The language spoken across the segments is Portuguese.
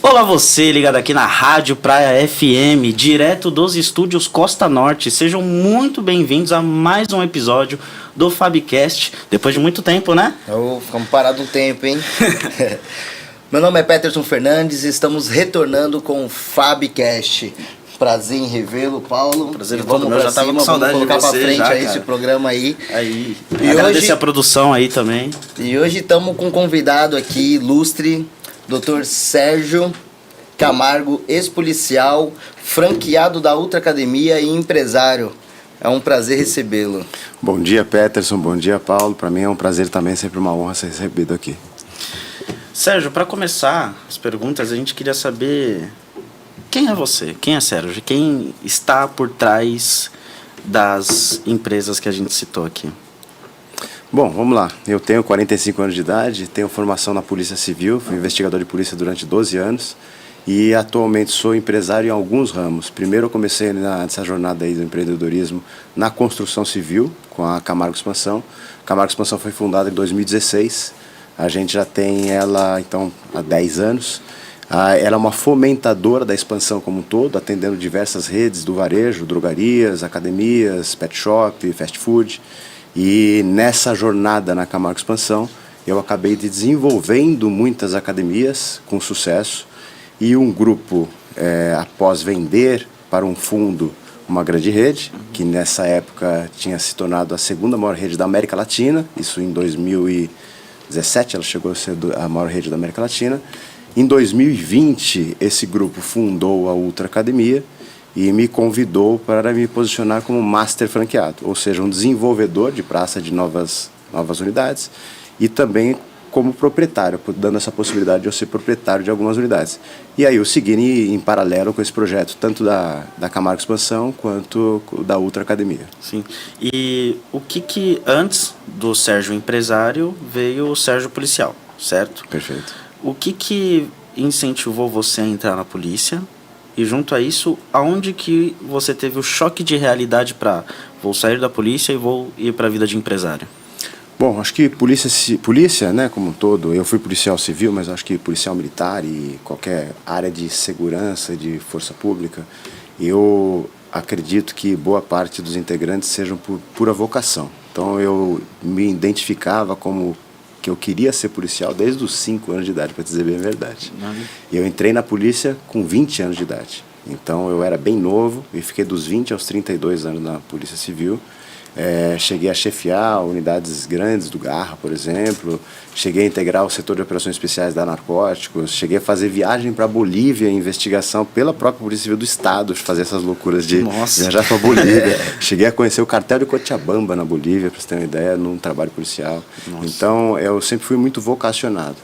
Olá você, ligado aqui na Rádio Praia FM, direto dos estúdios Costa Norte. Sejam muito bem-vindos a mais um episódio do Fabcast. Depois de muito tempo, né? Ficamos parados um tempo, hein? Meu nome é Peterson Fernandes e estamos retornando com o Fabcast. Prazer em revê-lo, Paulo. Prazer todo meu, já tava com saudade de você. Vamos colocar pra frente já, aí esse programa aí. E agradecer hoje, a produção aí também. E hoje estamos com um convidado aqui, ilustre, Dr. Sérgio Camargo, ex-policial, franqueado da Ultra Academia e empresário. É um prazer recebê-lo. Bom dia, Peterson. Bom dia, Paulo. Para mim é um prazer também, sempre uma honra ser recebido aqui. Sérgio, para começar as perguntas, a gente queria saber quem é você? Quem é Sérgio? Quem está por trás das empresas que a gente citou aqui? Bom, vamos lá. Eu tenho 45 anos de idade, tenho formação na Polícia Civil, fui investigador de polícia durante 12 anos e atualmente sou empresário em alguns ramos. Primeiro eu comecei nessa jornada aí do empreendedorismo na construção civil com a Camargo Expansão. A Camargo Expansão foi fundada em 2016, a gente já tem ela então há 10 anos. Ela é uma fomentadora da expansão como um todo, atendendo diversas redes do varejo, drogarias, academias, pet shop, fast food. E nessa jornada na Camargo Expansão, eu acabei desenvolvendo muitas academias com sucesso e um grupo, após vender para um fundo uma grande rede, que nessa época tinha se tornado a segunda maior rede da América Latina, isso em 2017 ela chegou a ser a maior rede da América Latina. Em 2020, esse grupo fundou a Ultra Academia e me convidou para me posicionar como master franqueado, ou seja, um desenvolvedor de praça de novas unidades e também como proprietário, dando essa possibilidade de eu ser proprietário de algumas unidades. E aí eu segui em paralelo com esse projeto, tanto da Camargo Expansão quanto da Ultra Academia. Sim. E o que antes do Sérgio empresário veio o Sérgio policial, certo? Perfeito. O que incentivou você a entrar na polícia? E junto a isso, aonde que você teve o choque de realidade para vou sair da polícia e vou ir para a vida de empresário? Bom, acho que polícia, né, como um todo, eu fui policial civil, mas acho que policial militar e qualquer área de segurança, de força pública, eu acredito que boa parte dos integrantes sejam por pura vocação. Então eu me identificava como que eu queria ser policial desde os 5 anos de idade, para dizer bem a verdade. E eu entrei na polícia com 20 anos de idade. Então eu era bem novo e fiquei dos 20 aos 32 anos na Polícia Civil. Cheguei a chefiar unidades grandes do Garra, por exemplo. Cheguei a integrar o setor de operações especiais da Narcóticos. Cheguei a fazer viagem para a Bolívia em investigação pela própria Polícia Civil do Estado, fazer essas loucuras de viajar para a Bolívia. Cheguei a conhecer o cartel de Cochabamba na Bolívia, para você ter uma ideia, num trabalho policial. Nossa. Então eu sempre fui muito vocacionado.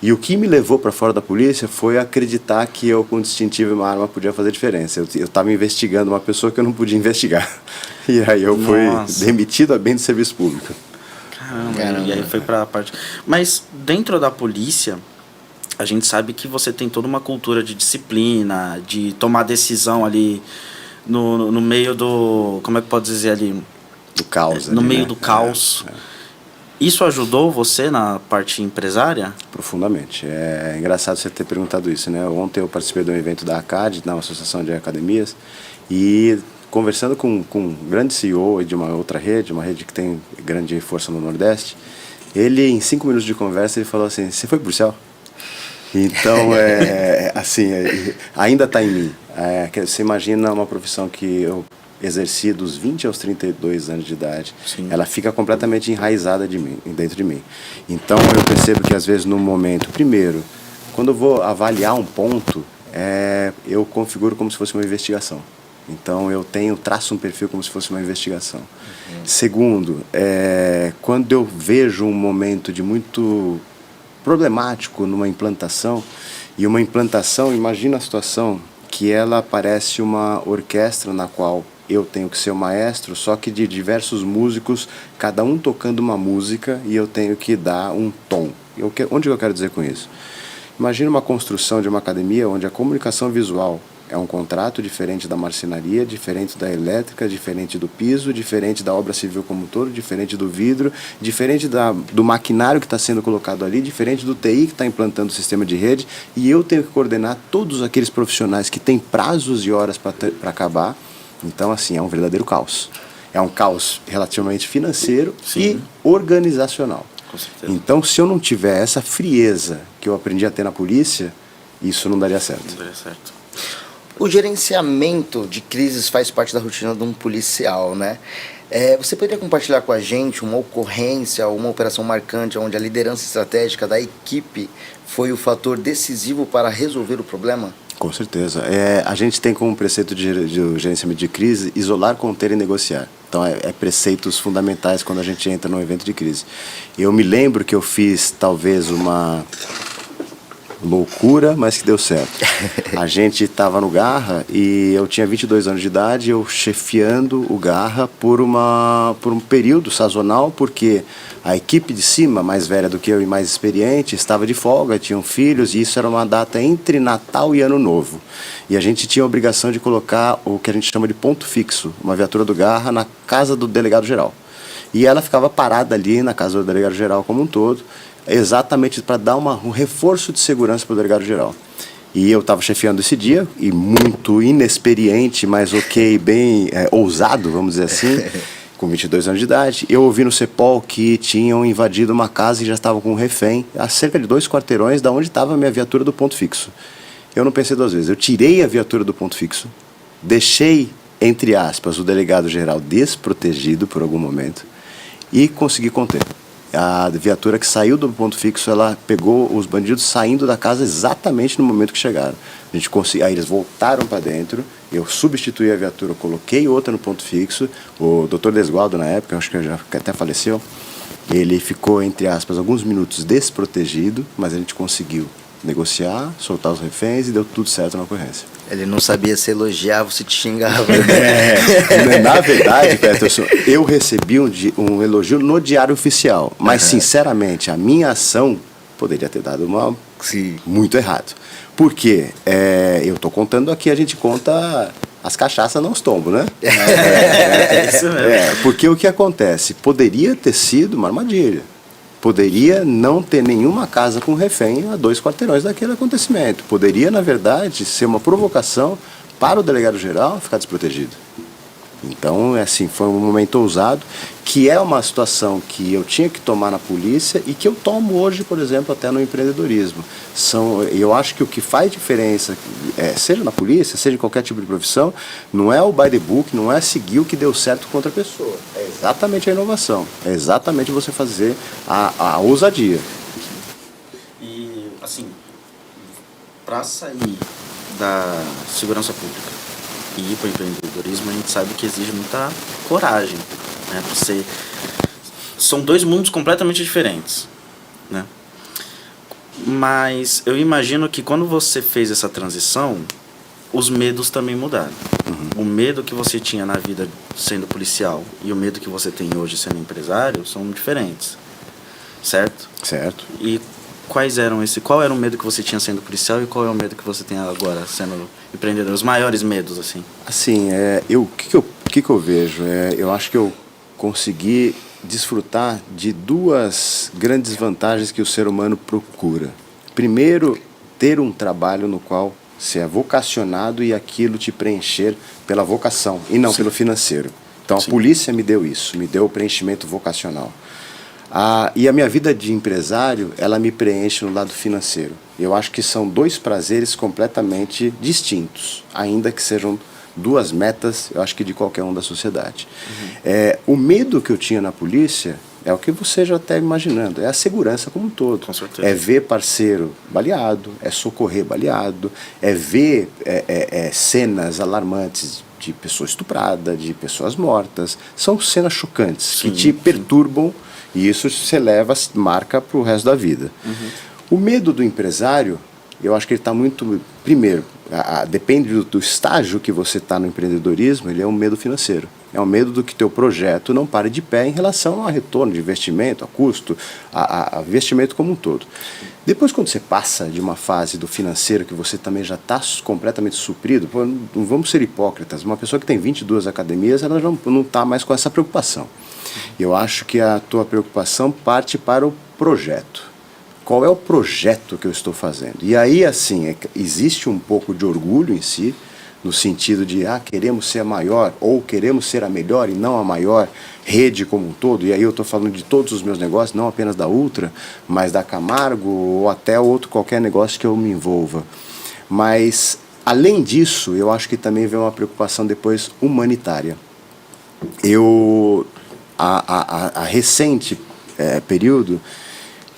E o que me levou para fora da polícia foi acreditar que eu, com distintivo e uma arma, podia fazer diferença. Eu estava investigando uma pessoa que eu não podia investigar. E aí eu fui demitido a bem do serviço público. Caramba. E aí foi para a parte... Mas dentro da polícia, a gente sabe que você tem toda uma cultura de disciplina, de tomar decisão ali no meio do... Como é que pode dizer ali? Do caos. No meio do caos. Isso ajudou você na parte empresária? Profundamente. É engraçado você ter perguntado isso, né? Ontem eu participei de um evento da ACAD, na Associação de Academias, e conversando com um grande CEO de uma outra rede, uma rede que tem grande força no Nordeste, ele, em 5 minutos de conversa, ele falou assim: você foi policial? Então, assim, ainda está em mim. Você imagina uma profissão que eu exerci dos 20 aos 32 anos de idade. Sim. Ela fica completamente enraizada dentro de mim. Então eu percebo que às vezes no momento, primeiro, quando eu vou avaliar um ponto, eu configuro como se fosse uma investigação. Então eu traço um perfil como se fosse uma investigação. Segundo, quando eu vejo um momento de muito problemático numa implantação, e uma implantação, imagina a situação que ela parece uma orquestra na qual eu tenho que ser o maestro, só que de diversos músicos, cada um tocando uma música, e eu tenho que dar um tom. Onde eu quero dizer com isso? Imagina uma construção de uma academia onde a comunicação visual É um contrato diferente da marcenaria, diferente da elétrica, diferente do piso, diferente da obra civil como um todo, diferente do vidro, diferente do maquinário que está sendo colocado ali, diferente do TI que está implantando o sistema de rede, e eu tenho que coordenar todos aqueles profissionais que têm prazos e horas para acabar. Então, assim, é um verdadeiro caos. É um caos relativamente financeiro e organizacional. Com certeza. Então, se eu não tiver essa frieza que eu aprendi a ter na polícia, isso não daria certo. Não daria certo. O gerenciamento de crises faz parte da rotina de um policial, né? Você poderia compartilhar com a gente uma ocorrência, uma operação marcante onde a liderança estratégica da equipe foi o fator decisivo para resolver o problema? Com certeza. A gente tem como preceito de gerenciamento de crise isolar, conter e negociar. Então, é preceitos fundamentais quando a gente entra num evento de crise. Eu me lembro que eu fiz talvez uma loucura, mas que deu certo. A gente estava no Garra e eu tinha 22 anos de idade, eu chefiando o Garra por um período sazonal, porque a equipe de cima, mais velha do que eu e mais experiente, estava de folga, tinham filhos, e isso era uma data entre Natal e Ano Novo. E a gente tinha a obrigação de colocar o que a gente chama de ponto fixo, uma viatura do Garra na casa do delegado-geral. E ela ficava parada ali na casa do delegado-geral como um todo, exatamente para dar um reforço de segurança para o delegado-geral. E eu estava chefiando esse dia, e muito inexperiente, mas bem ousado, vamos dizer assim, com 22 anos de idade. Eu ouvi no CEPOL que tinham invadido uma casa e já estavam com um refém, a cerca de 2 quarteirões da onde estava a minha viatura do ponto fixo. Eu não pensei 2 vezes, eu tirei a viatura do ponto fixo, deixei, entre aspas, o delegado-geral desprotegido por algum momento e consegui conter. A viatura que saiu do ponto fixo, ela pegou os bandidos saindo da casa exatamente no momento que chegaram. A gente aí eles voltaram para dentro, eu substituí a viatura, coloquei outra no ponto fixo. O Dr. Desgualdo, na época, acho que já até faleceu, ele ficou, entre aspas, alguns minutos desprotegido, mas a gente conseguiu negociar, soltar os reféns e deu tudo certo na ocorrência. Ele não sabia se elogiava ou se te xingava. Na verdade, Peterson, eu recebi um elogio no Diário Oficial, mas sinceramente a minha ação poderia ter dado muito errado. Porque eu estou contando aqui, a gente conta as cachaças não os tombos, né? É isso mesmo. Porque o que acontece? Poderia ter sido uma armadilha. Poderia não ter nenhuma casa com refém a 2 quarteirões daquele acontecimento. Poderia, na verdade, ser uma provocação para o delegado-geral ficar desprotegido. Então, assim, foi um momento ousado, que é uma situação que eu tinha que tomar na polícia e que eu tomo hoje, por exemplo, até no empreendedorismo. Eu acho que o que faz diferença, seja na polícia, seja em qualquer tipo de profissão, não é o by the book, não é seguir o que deu certo com outra pessoa. É exatamente a inovação, é exatamente você fazer a ousadia. E, assim, para sair da segurança pública e ir para o empreendedorismo, a gente sabe que exige muita coragem, né? São 2 mundos completamente diferentes, né? Mas eu imagino que quando você fez essa transição, os medos também mudaram. O medo que você tinha na vida sendo policial e o medo que você tem hoje sendo empresário são diferentes, certo? Certo. E qual era o medo que você tinha sendo policial e qual é o medo que você tem agora sendo empreendedor? Os maiores medos, assim. Assim, o que eu vejo? Eu acho que eu consegui desfrutar de 2 grandes vantagens que o ser humano procura. Primeiro, ter um trabalho no qual você é vocacionado e aquilo te preencher pela vocação e não pelo financeiro. Então, a polícia me deu isso, me deu o preenchimento vocacional. E a minha vida de empresário, ela me preenche no lado financeiro. Eu acho que são 2 prazeres completamente distintos, ainda que sejam 2 metas, eu acho que de qualquer um da sociedade. O medo que eu tinha na polícia é o que você já está imaginando, é a segurança como um todo. Com certeza. É ver parceiro baleado, é socorrer baleado, é ver cenas alarmantes de pessoa estuprada, de pessoas mortas. São cenas chocantes que te perturbam. E isso você marca para o resto da vida. O medo do empresário eu acho que ele está muito... Primeiro, depende do estágio que você está no empreendedorismo, ele é um medo financeiro. É um medo do que teu projeto não pare de pé em relação a retorno de investimento, a custo, a investimento como um todo. Depois, quando você passa de uma fase do financeiro que você também já está completamente suprido, pô, não vamos ser hipócritas, uma pessoa que tem 22 academias, ela não está mais com essa preocupação. Eu acho que a tua preocupação parte para o projeto. Qual é o projeto que eu estou fazendo? E aí, assim, existe um pouco de orgulho em si, no sentido de, queremos ser a maior, ou queremos ser a melhor e não a maior rede como um todo. E aí eu estou falando de todos os meus negócios, não apenas da Ultra, mas da Camargo, ou até qualquer negócio que eu me envolva. Mas, além disso, eu acho que também vem uma preocupação depois humanitária. A recente período,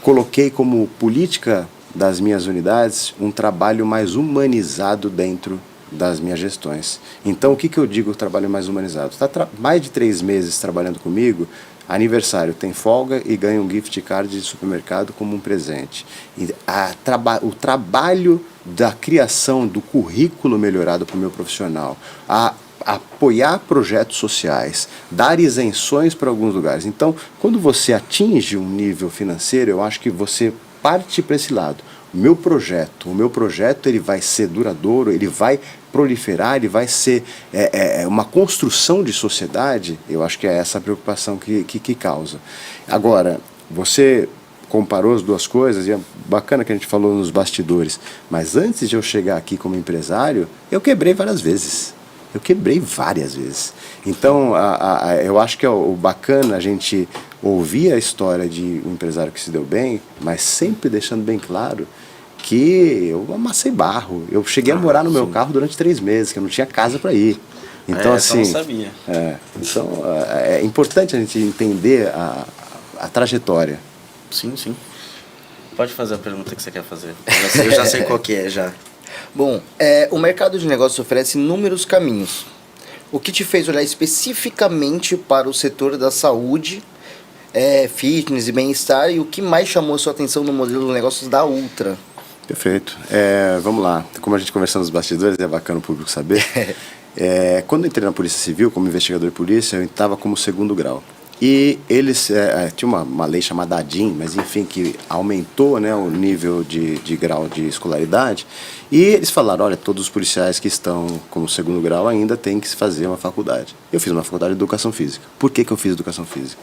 coloquei como política das minhas unidades um trabalho mais humanizado dentro das minhas gestões. Então, o que eu digo trabalho mais humanizado? Está mais de 3 meses trabalhando comigo, aniversário, tem folga e ganha um gift card de supermercado como um presente. E o trabalho da criação do currículo melhorado para o meu profissional, apoiar projetos sociais, dar isenções para alguns lugares. Então, quando você atinge um nível financeiro, eu acho que você parte para esse lado. O meu projeto ele vai ser duradouro, ele vai proliferar, ele vai ser uma construção de sociedade. Eu acho que é essa a preocupação que causa. Agora, você comparou as duas coisas, e é bacana que a gente falou nos bastidores, mas antes de eu chegar aqui como empresário, eu quebrei várias vezes. Então, eu acho que é o bacana a gente ouvir a história de um empresário que se deu bem, mas sempre deixando bem claro que eu amassei barro. Eu cheguei a morar no meu carro durante 3 meses, que eu não tinha casa para ir. Então, assim, eu não sabia. Então, é importante a gente entender a trajetória. Sim. Pode fazer a pergunta que você quer fazer. Eu já sei qual que é, já. Bom, o mercado de negócios oferece inúmeros caminhos. O que te fez olhar especificamente para o setor da saúde, fitness e bem-estar, e o que mais chamou a sua atenção no modelo de negócios da Ultra? Perfeito. Vamos lá. Como a gente conversou nos bastidores, é bacana o público saber. Quando eu entrei na Polícia Civil, como investigador de polícia, eu estava como 2º grau. E eles, tinha uma lei chamada ADIM, mas enfim, que aumentou, né, o nível de grau de escolaridade. E eles falaram, olha, todos os policiais que estão como 2º grau ainda têm que fazer uma faculdade. Eu fiz uma faculdade de Educação Física. Por que eu fiz Educação Física?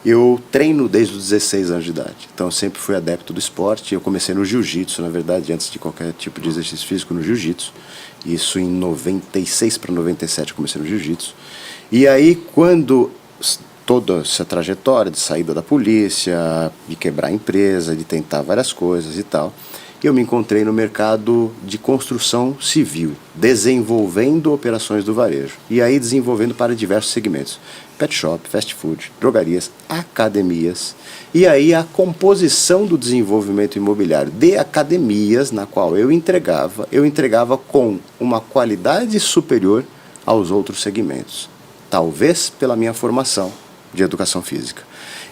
Eu treino desde os 16 anos de idade, então eu sempre fui adepto do esporte. Eu comecei no jiu-jitsu, na verdade, antes de qualquer tipo de exercício físico, no jiu-jitsu. Isso em 96 para 97 eu comecei no jiu-jitsu. E aí, quando toda essa trajetória de saída da polícia, de quebrar a empresa, de tentar várias coisas e tal, eu me encontrei no mercado de construção civil, desenvolvendo operações do varejo. E aí desenvolvendo para diversos segmentos. Pet shop, fast food, drogarias, academias. E aí a composição do desenvolvimento imobiliário de academias, na qual eu entregava com uma qualidade superior aos outros segmentos. Talvez pela minha formação de educação física.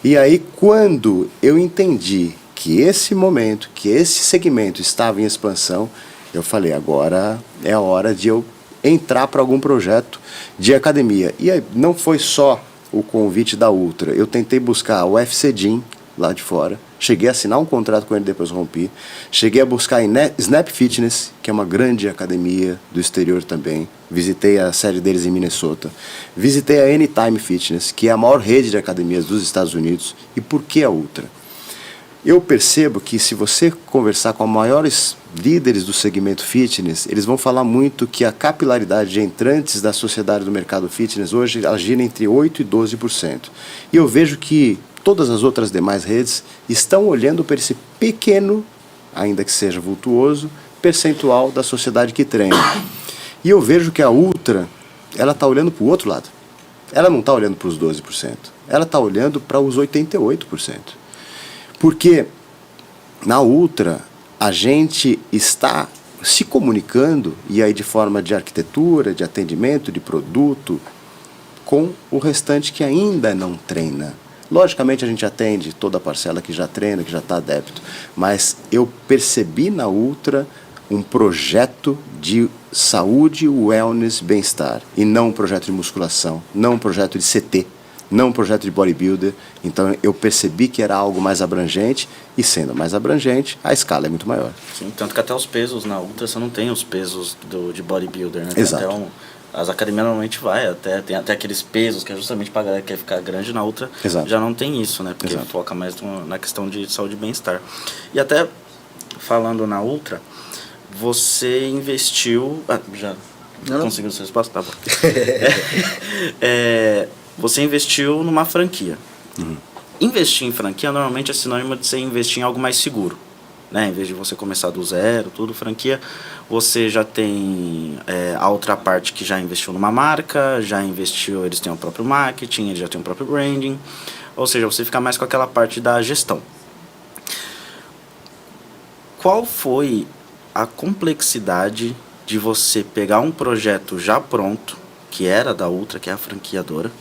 E aí, quando eu entendi que esse momento, que esse segmento estava em expansão, eu falei, agora é a hora de eu entrar para algum projeto de academia. E aí, não foi só o convite da Ultra, eu tentei buscar o UFC Gym lá de fora, cheguei a assinar um contrato com ele, depois rompi, cheguei a buscar em Snap Fitness, que é uma grande academia do exterior também, visitei a sede deles em Minnesota, visitei a Anytime Fitness, que é a maior rede de academias dos Estados Unidos. E por que a Ultra? Eu percebo que se você conversar com os maiores líderes do segmento fitness, eles vão falar muito que a capilaridade de entrantes da sociedade do mercado fitness hoje gira entre 8% e 12%. E eu vejo que todas as outras demais redes estão olhando para esse pequeno, ainda que seja vultuoso, percentual da sociedade que treina. E eu vejo que a Ultra, ela está olhando para o outro lado. Ela não está olhando para os 12%. Ela está olhando para os 88%. Porque na Ultra a gente está se comunicando, e aí de forma de arquitetura, de atendimento, de produto, com o restante que ainda não treina. Logicamente a gente atende toda a parcela que já treina, que já está adepto, mas eu percebi na Ultra um projeto de saúde, wellness, bem-estar, e não um projeto de musculação, não um projeto de CT, não um projeto de bodybuilder. Então eu percebi que era algo mais abrangente, e sendo mais abrangente, a escala é muito maior. Sim, tanto que até os pesos na Ultra você não tem os pesos de bodybuilder, né? Exato. Até as academias normalmente tem até aqueles pesos que é justamente pra galera que quer ficar grande. Na Ultra Exato. já não tem isso, né? Porque Exato. foca mais na questão de saúde e bem-estar. E até falando na Ultra, você investiu... já Não. conseguiu sua resposta? Tá bom. Você investiu numa franquia. Investir em franquia normalmente é sinônimo de você investir em algo mais seguro, né? Em vez de você começar do zero, tudo, franquia, você já tem a outra parte que já investiu numa marca, já investiu, eles têm o próprio marketing, eles já têm o próprio branding, ou seja, você fica mais com aquela parte da gestão. Qual foi a complexidade de você pegar um projeto já pronto, que era da Ultra, que é a franqueadora,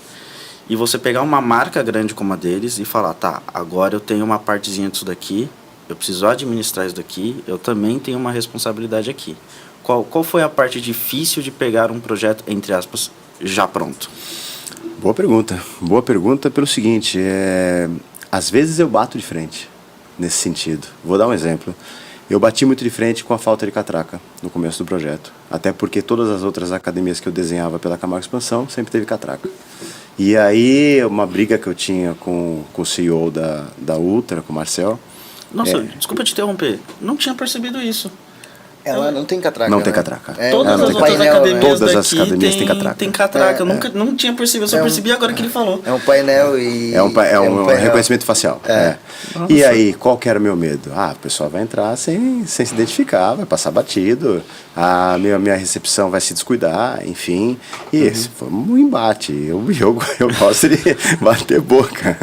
e você pegar uma marca grande como a deles e falar, tá, agora eu tenho uma partezinha disso daqui, eu preciso administrar isso daqui, eu também tenho uma responsabilidade aqui. Qual foi a parte difícil de pegar um projeto, entre aspas, já pronto? Boa pergunta. Boa pergunta pelo seguinte, às vezes eu bato de frente nesse sentido. Vou dar um exemplo. Eu bati muito de frente com a falta de catraca no começo do projeto. Até porque todas as outras academias que eu desenhava pela Camargo Expansão sempre teve catraca. E aí, uma briga que eu tinha com o CEO da Ultra, com o Marcel... Nossa, desculpa te interromper. Não tinha percebido isso. Ela não tem catraca. Não né? tem catraca. Todas não as tem outras painel, academias Todas daqui as academias têm catraca. Tem catraca. Eu É, nunca, não tinha percebido, eu só percebi agora que ele falou. É um painel e... É um painel. reconhecimento facial. E aí, qual que era o meu medo? O pessoal vai entrar sem se identificar, vai passar batido, a minha recepção vai se descuidar, enfim. E esse foi um embate. Eu gosto de bater boca.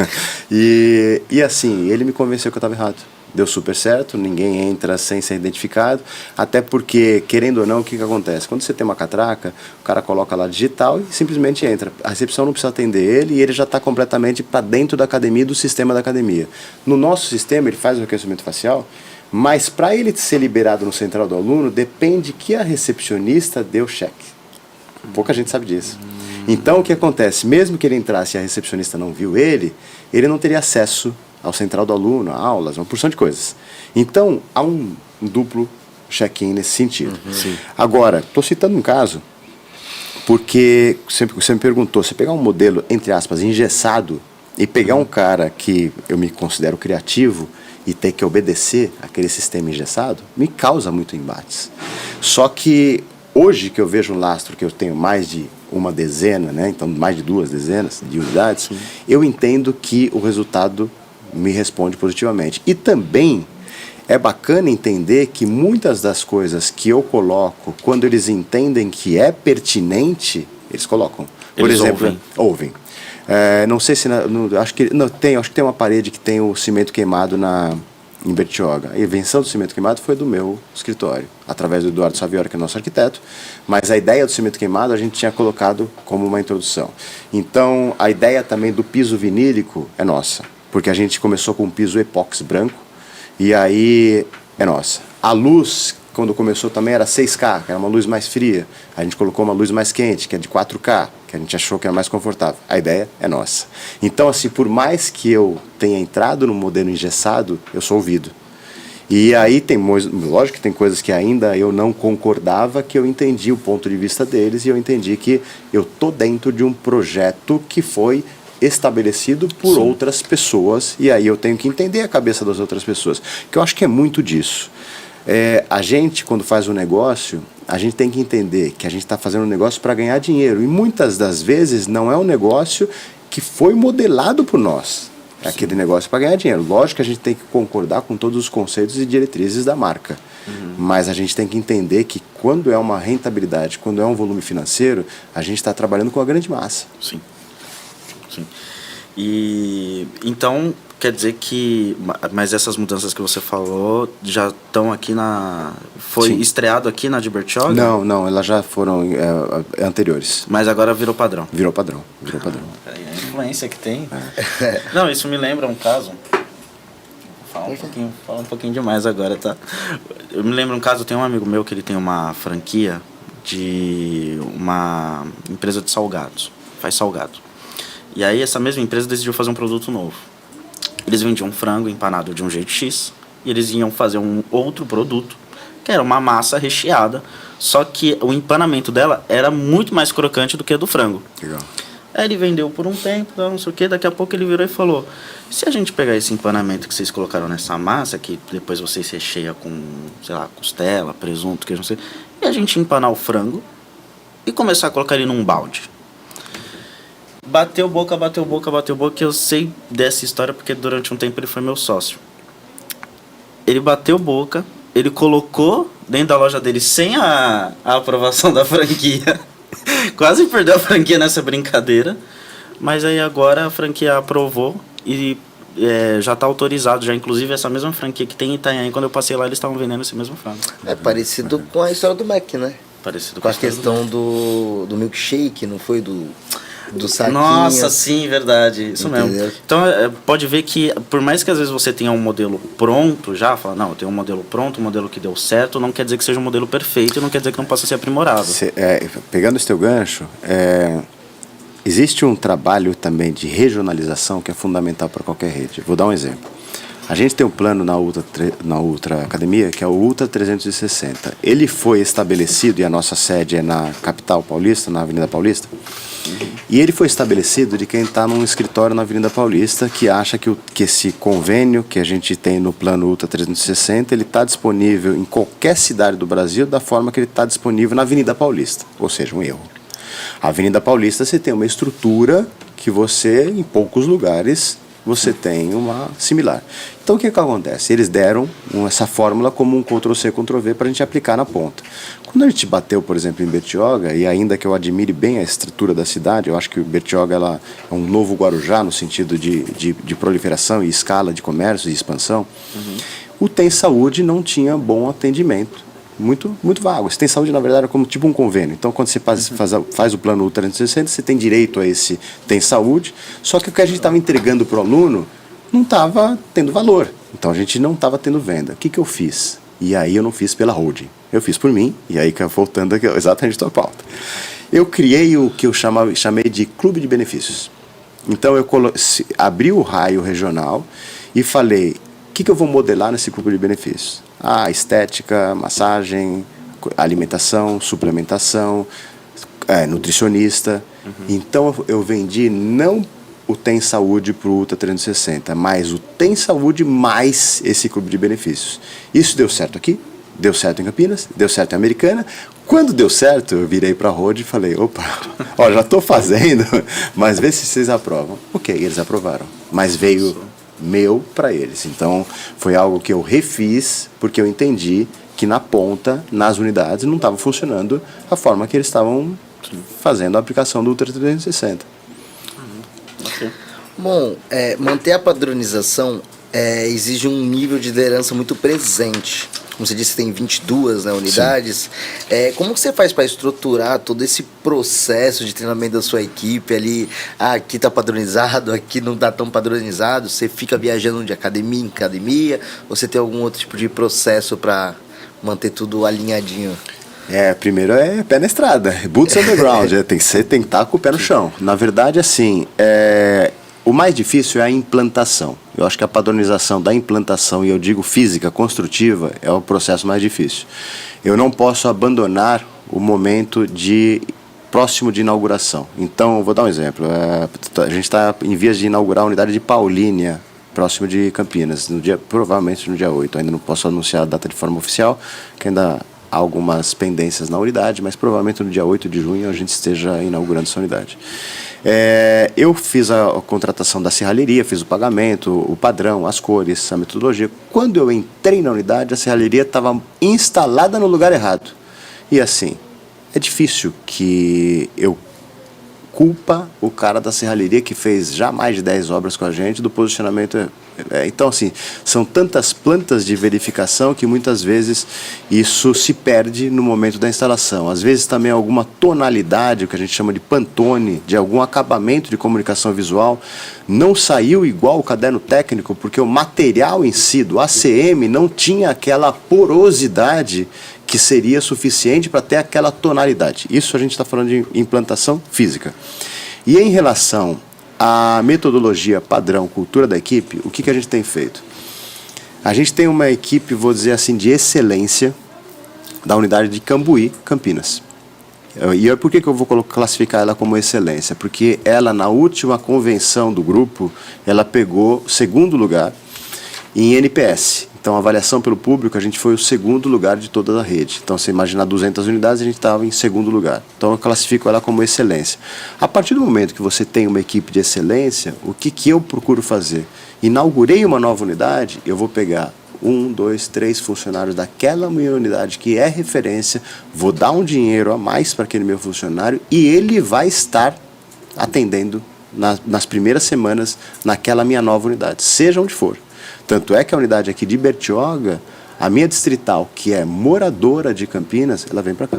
E assim, ele me convenceu que eu estava errado. Deu super certo, ninguém entra sem ser identificado, até porque, querendo ou não, o que acontece? Quando você tem uma catraca, o cara coloca lá digital e simplesmente entra. A recepção não precisa atender ele e ele já está completamente para dentro da academia, do sistema da academia. No nosso sistema, ele faz o reconhecimento facial, mas para ele ser liberado no central do aluno, depende que a recepcionista dê o cheque. Pouca gente sabe disso. Então, o que acontece? Mesmo que ele entrasse e a recepcionista não viu ele não teria acesso ao central do aluno, a aulas, uma porção de coisas. Então, há um duplo check-in nesse sentido. Agora, estou citando um caso, porque você me perguntou, se pegar um modelo, entre aspas, engessado, e pegar um cara que eu me considero criativo e ter que obedecer aquele sistema engessado, me causa muito embates. Só que, hoje que eu vejo um lastro que eu tenho mais de uma dezena, né, então mais de 2 dezenas de unidades, eu entendo que o resultado me responde positivamente. E também é bacana entender que muitas das coisas que eu coloco, quando eles entendem que é pertinente, eles colocam. Por Eles exemplo, ouvem. Não sei se... acho que tem uma parede que tem o cimento queimado em Bertioga. A invenção do cimento queimado foi do meu escritório, através do Eduardo Saviora, que é nosso arquiteto, mas a ideia do cimento queimado a gente tinha colocado como uma introdução. Então, a ideia também do piso vinílico é nossa, porque a gente começou com um piso epóxi branco, e aí é nossa. A luz, quando começou também, era 6K, que era uma luz mais fria. A gente colocou uma luz mais quente, que é de 4K, que a gente achou que era mais confortável. A ideia é nossa. Então, assim, por mais que eu tenha entrado no modelo engessado, eu sou ouvido. E aí lógico que tem coisas que ainda eu não concordava, que eu entendi o ponto de vista deles, e eu entendi que eu tô dentro de um projeto que foi estabelecido por outras pessoas, e aí eu tenho que entender a cabeça das outras pessoas, que eu acho que é muito disso. A gente, quando faz um negócio, a gente tem que entender que a gente está fazendo um negócio para ganhar dinheiro, e muitas das vezes não é um negócio que foi modelado por nós, aquele negócio para ganhar dinheiro. Lógico que a gente tem que concordar com todos os conceitos e diretrizes da marca, mas a gente tem que entender que quando é uma rentabilidade, quando é um volume financeiro, a gente está trabalhando com a grande massa. Sim. E então quer dizer que, mas essas mudanças que você falou já estão aqui foi Sim. Estreado aqui na de Bertioga? Não, elas já foram anteriores. Mas agora virou padrão. Virou padrão. A influência que tem. Não, isso me lembra um caso. Vou Falar um pouquinho demais agora, tá? Eu me lembro um caso, tem um amigo meu que ele tem uma franquia de uma empresa de salgados, faz salgado. E aí essa mesma empresa decidiu fazer um produto novo. Eles vendiam frango empanado de um jeito X e eles iam fazer um outro produto, que era uma massa recheada, só que o empanamento dela era muito mais crocante do que a do frango. Legal. Aí ele vendeu por um tempo, não sei o que, daqui a pouco ele virou e falou: se a gente pegar esse empanamento que vocês colocaram nessa massa, que depois vocês recheiam com, sei lá, costela, presunto, queijo, não sei, e a gente empanar o frango e começar a colocar ele num balde. Bateu boca, que eu sei dessa história porque durante um tempo ele foi meu sócio. Ele bateu boca, ele colocou dentro da loja dele sem a aprovação da franquia. Quase perdeu a franquia nessa brincadeira. Mas aí agora a franquia aprovou e já está autorizado. Já inclusive essa mesma franquia que tem em Itanhaém, quando eu passei lá eles estavam vendendo esse mesmo frango. É parecido com a história do Mac, né? Parecido Com a questão do milkshake, não foi? Do saquinho. Nossa, sim, verdade. Isso Entendeu? mesmo. Então, pode ver que, por mais que às vezes você tenha um modelo pronto já, fala, não, eu tenho um modelo pronto, um modelo que deu certo, não quer dizer que seja um modelo perfeito e não quer dizer que não possa ser aprimorado. Pegando esse teu gancho, existe um trabalho também de regionalização que é fundamental para qualquer rede. Vou dar um exemplo. A gente tem um plano na Ultra Academia, que é o Ultra 360. Ele foi estabelecido, e a nossa sede é na capital paulista, na Avenida Paulista, e ele foi estabelecido de quem está num escritório na Avenida Paulista, que acha que esse convênio que a gente tem no plano Ultra 360, ele está disponível em qualquer cidade do Brasil da forma que ele está disponível na Avenida Paulista, ou seja, um erro. A Avenida Paulista, você tem uma estrutura que você, em poucos lugares, você tem uma similar. Então o que acontece? Eles deram essa fórmula como um Ctrl-C, Ctrl-V para a gente aplicar na ponta. Quando a gente bateu, por exemplo, em Bertioga, e ainda que eu admire bem a estrutura da cidade, eu acho que Bertioga ela é um novo Guarujá no sentido de proliferação e escala de comércio e expansão, o Tem Saúde não tinha bom atendimento. Muito vago. Você tem saúde, na verdade, é como tipo um convênio. Então, quando você faz o plano Ultra 360, você tem direito a esse Tem Saúde, só que o que a gente estava entregando para o aluno não estava tendo valor. Então, a gente não estava tendo venda. O que eu fiz? E aí eu não fiz pela holding. Eu fiz por mim, e aí voltando aqui, exatamente a tua pauta. Eu criei o que eu chamei de clube de benefícios. Então, eu abri o raio regional e falei, o que eu vou modelar nesse clube de benefícios? Estética, massagem, alimentação, suplementação, nutricionista. Então eu vendi não o Tem Saúde para o Ultra 360, mas o Tem Saúde mais esse clube de benefícios. Isso deu certo aqui, deu certo em Campinas, deu certo em Americana. Quando deu certo, eu virei para a Rode e falei, opa, já estou fazendo, mas vê se vocês aprovam. Ok, eles aprovaram, mas veio meu para eles. Então foi algo que eu refiz porque eu entendi que na ponta, nas unidades, não estava funcionando a forma que eles estavam fazendo a aplicação do Ultra 360. Okay. Bom, manter a padronização exige um nível de liderança muito presente. Como você disse, tem 22 unidades. Como que você faz para estruturar todo esse processo de treinamento da sua equipe ali? Aqui está padronizado, aqui não está tão padronizado. Você fica viajando de academia em academia? Ou você tem algum outro tipo de processo para manter tudo alinhadinho? Primeiro pé na estrada, boots on the ground. Tem que estar com o pé no chão. Na verdade, assim, o mais difícil é a implantação. Eu acho que a padronização da implantação, e eu digo física, construtiva, é o processo mais difícil. Eu não posso abandonar o momento próximo de inauguração. Então, eu vou dar um exemplo. A gente está em vias de inaugurar a unidade de Paulínia, próximo de Campinas, provavelmente no dia 8. Ainda não posso anunciar a data de forma oficial, que ainda há algumas pendências na unidade, mas provavelmente no dia 8 de junho a gente esteja inaugurando essa unidade. Eu fiz a contratação da serralheria, fiz o pagamento, o padrão, as cores, a metodologia. Quando eu entrei na unidade, a serralheria estava instalada no lugar errado. E assim, é difícil que eu culpa o cara da serralheria que fez já mais de 10 obras com a gente do posicionamento Então, assim, são tantas plantas de verificação que muitas vezes isso se perde no momento da instalação. Às vezes também alguma tonalidade, o que a gente chama de Pantone, de algum acabamento de comunicação visual, não saiu igual o caderno técnico, porque o material em si do ACM não tinha aquela porosidade que seria suficiente para ter aquela tonalidade. Isso a gente está falando de implantação física. E em relação à metodologia padrão, cultura da equipe, o que a gente tem feito? A gente tem uma equipe, vou dizer assim, de excelência da unidade de Cambuí, Campinas. E por que eu vou classificar ela como excelência? Porque ela, na última convenção do grupo, ela pegou segundo lugar em NPS. Então, a avaliação pelo público, a gente foi o segundo lugar de toda a rede. Então, você imaginar 200 unidades, a gente estava em segundo lugar. Então, eu classifico ela como excelência. A partir do momento que você tem uma equipe de excelência, o que eu procuro fazer? Inaugurei uma nova unidade, eu vou pegar 1, 2, 3 funcionários daquela minha unidade que é referência, vou dar um dinheiro a mais para aquele meu funcionário e ele vai estar atendendo nas primeiras semanas naquela minha nova unidade, seja onde for. Tanto é que a unidade aqui de Bertioga, a minha distrital, que é moradora de Campinas, ela vem para cá.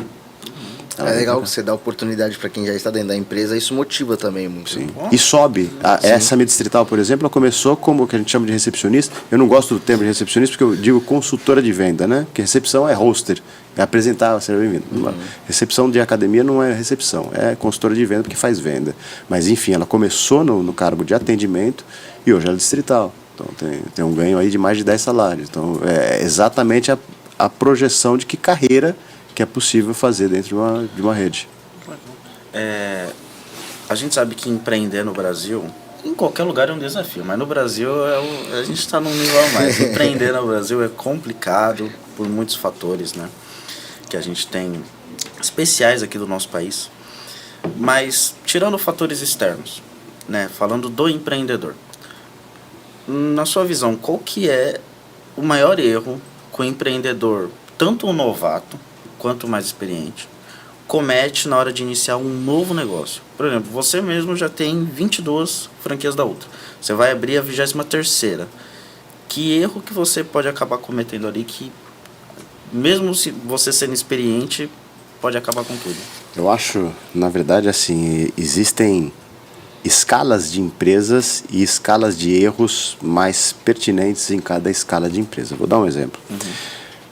É legal que você dá oportunidade para quem já está dentro da empresa, isso motiva também muito. Sim. E sobe. Essa minha distrital, por exemplo, ela começou como o que a gente chama de recepcionista. Eu não gosto do termo de recepcionista porque eu digo consultora de venda, né? Porque recepção é hoster, é apresentar, seja bem-vindo. Recepção de academia não é recepção, é consultora de venda porque faz venda. Mas enfim, ela começou no cargo de atendimento e hoje ela é distrital. Então tem um ganho aí de mais de 10 salários. Então é exatamente a projeção de que carreira que é possível fazer dentro de uma rede. A gente sabe que empreender no Brasil, em qualquer lugar é um desafio, mas no Brasil a gente está num nível a mais. Empreender no Brasil é complicado por muitos fatores, né, que a gente tem especiais aqui do nosso país. Mas tirando fatores externos, né, falando do empreendedor, na sua visão, qual que é o maior erro que o empreendedor, tanto um novato quanto mais experiente, comete na hora de iniciar um novo negócio? Por exemplo, você mesmo já tem 22 franquias da Ultra. Você vai abrir a 23ª. Que erro que você pode acabar cometendo ali que, mesmo se você sendo experiente, pode acabar com tudo? Eu acho, na verdade, assim, existem escalas de empresas e escalas de erros mais pertinentes em cada escala de empresa. Vou dar um exemplo.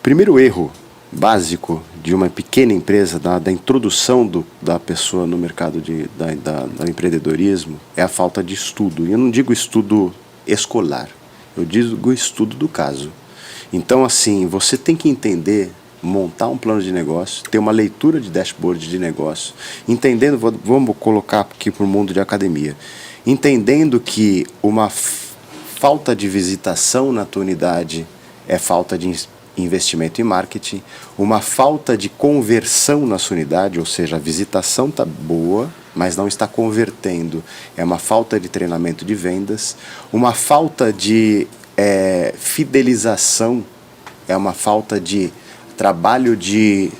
Primeiro erro básico de uma pequena empresa, da introdução da pessoa no mercado do empreendedorismo, é a falta de estudo. E eu não digo estudo escolar, eu digo estudo do caso. Então, assim, você tem que entender, montar um plano de negócio, ter uma leitura de dashboard de negócio, entendendo, vamos colocar aqui para o mundo de academia, entendendo que uma falta de visitação na tua unidade é falta de investimento em marketing, uma falta de conversão na sua unidade, ou seja, a visitação está boa, mas não está convertendo, é uma falta de treinamento de vendas, uma falta de fidelização, é uma falta de trabalho de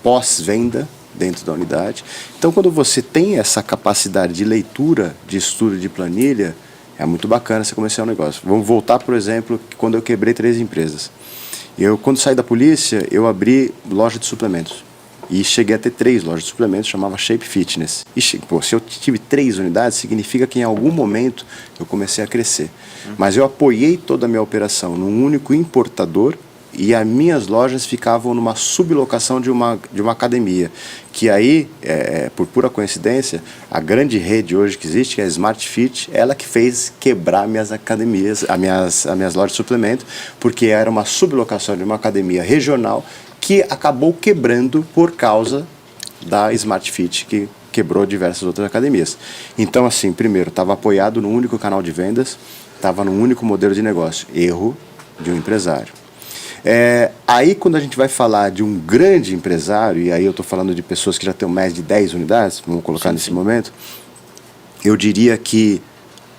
pós-venda dentro da unidade. Então, quando você tem essa capacidade de leitura, de estudo de planilha, é muito bacana você começar um negócio. Vamos voltar, por exemplo, quando eu quebrei 3 empresas. Quando saí da polícia, eu abri loja de suplementos. E cheguei a ter 3 lojas de suplementos, chamava Shape Fitness. E, se eu tive 3 unidades, significa que em algum momento eu comecei a crescer. Mas eu apoiei toda a minha operação num único importador e as minhas lojas ficavam numa sublocação de uma academia. Que aí, por pura coincidência, a grande rede hoje que existe, que é a Smart Fit, ela que fez quebrar minhas academias, as minhas lojas de suplemento, porque era uma sublocação de uma academia regional que acabou quebrando por causa da Smart Fit, que quebrou diversas outras academias. Então, assim, primeiro, estava apoiado num único canal de vendas, estava num único modelo de negócio. Erro de um empresário. Aí, quando a gente vai falar de um grande empresário, e aí eu estou falando de pessoas que já têm mais de 10 unidades, vamos colocar nesse momento, eu diria que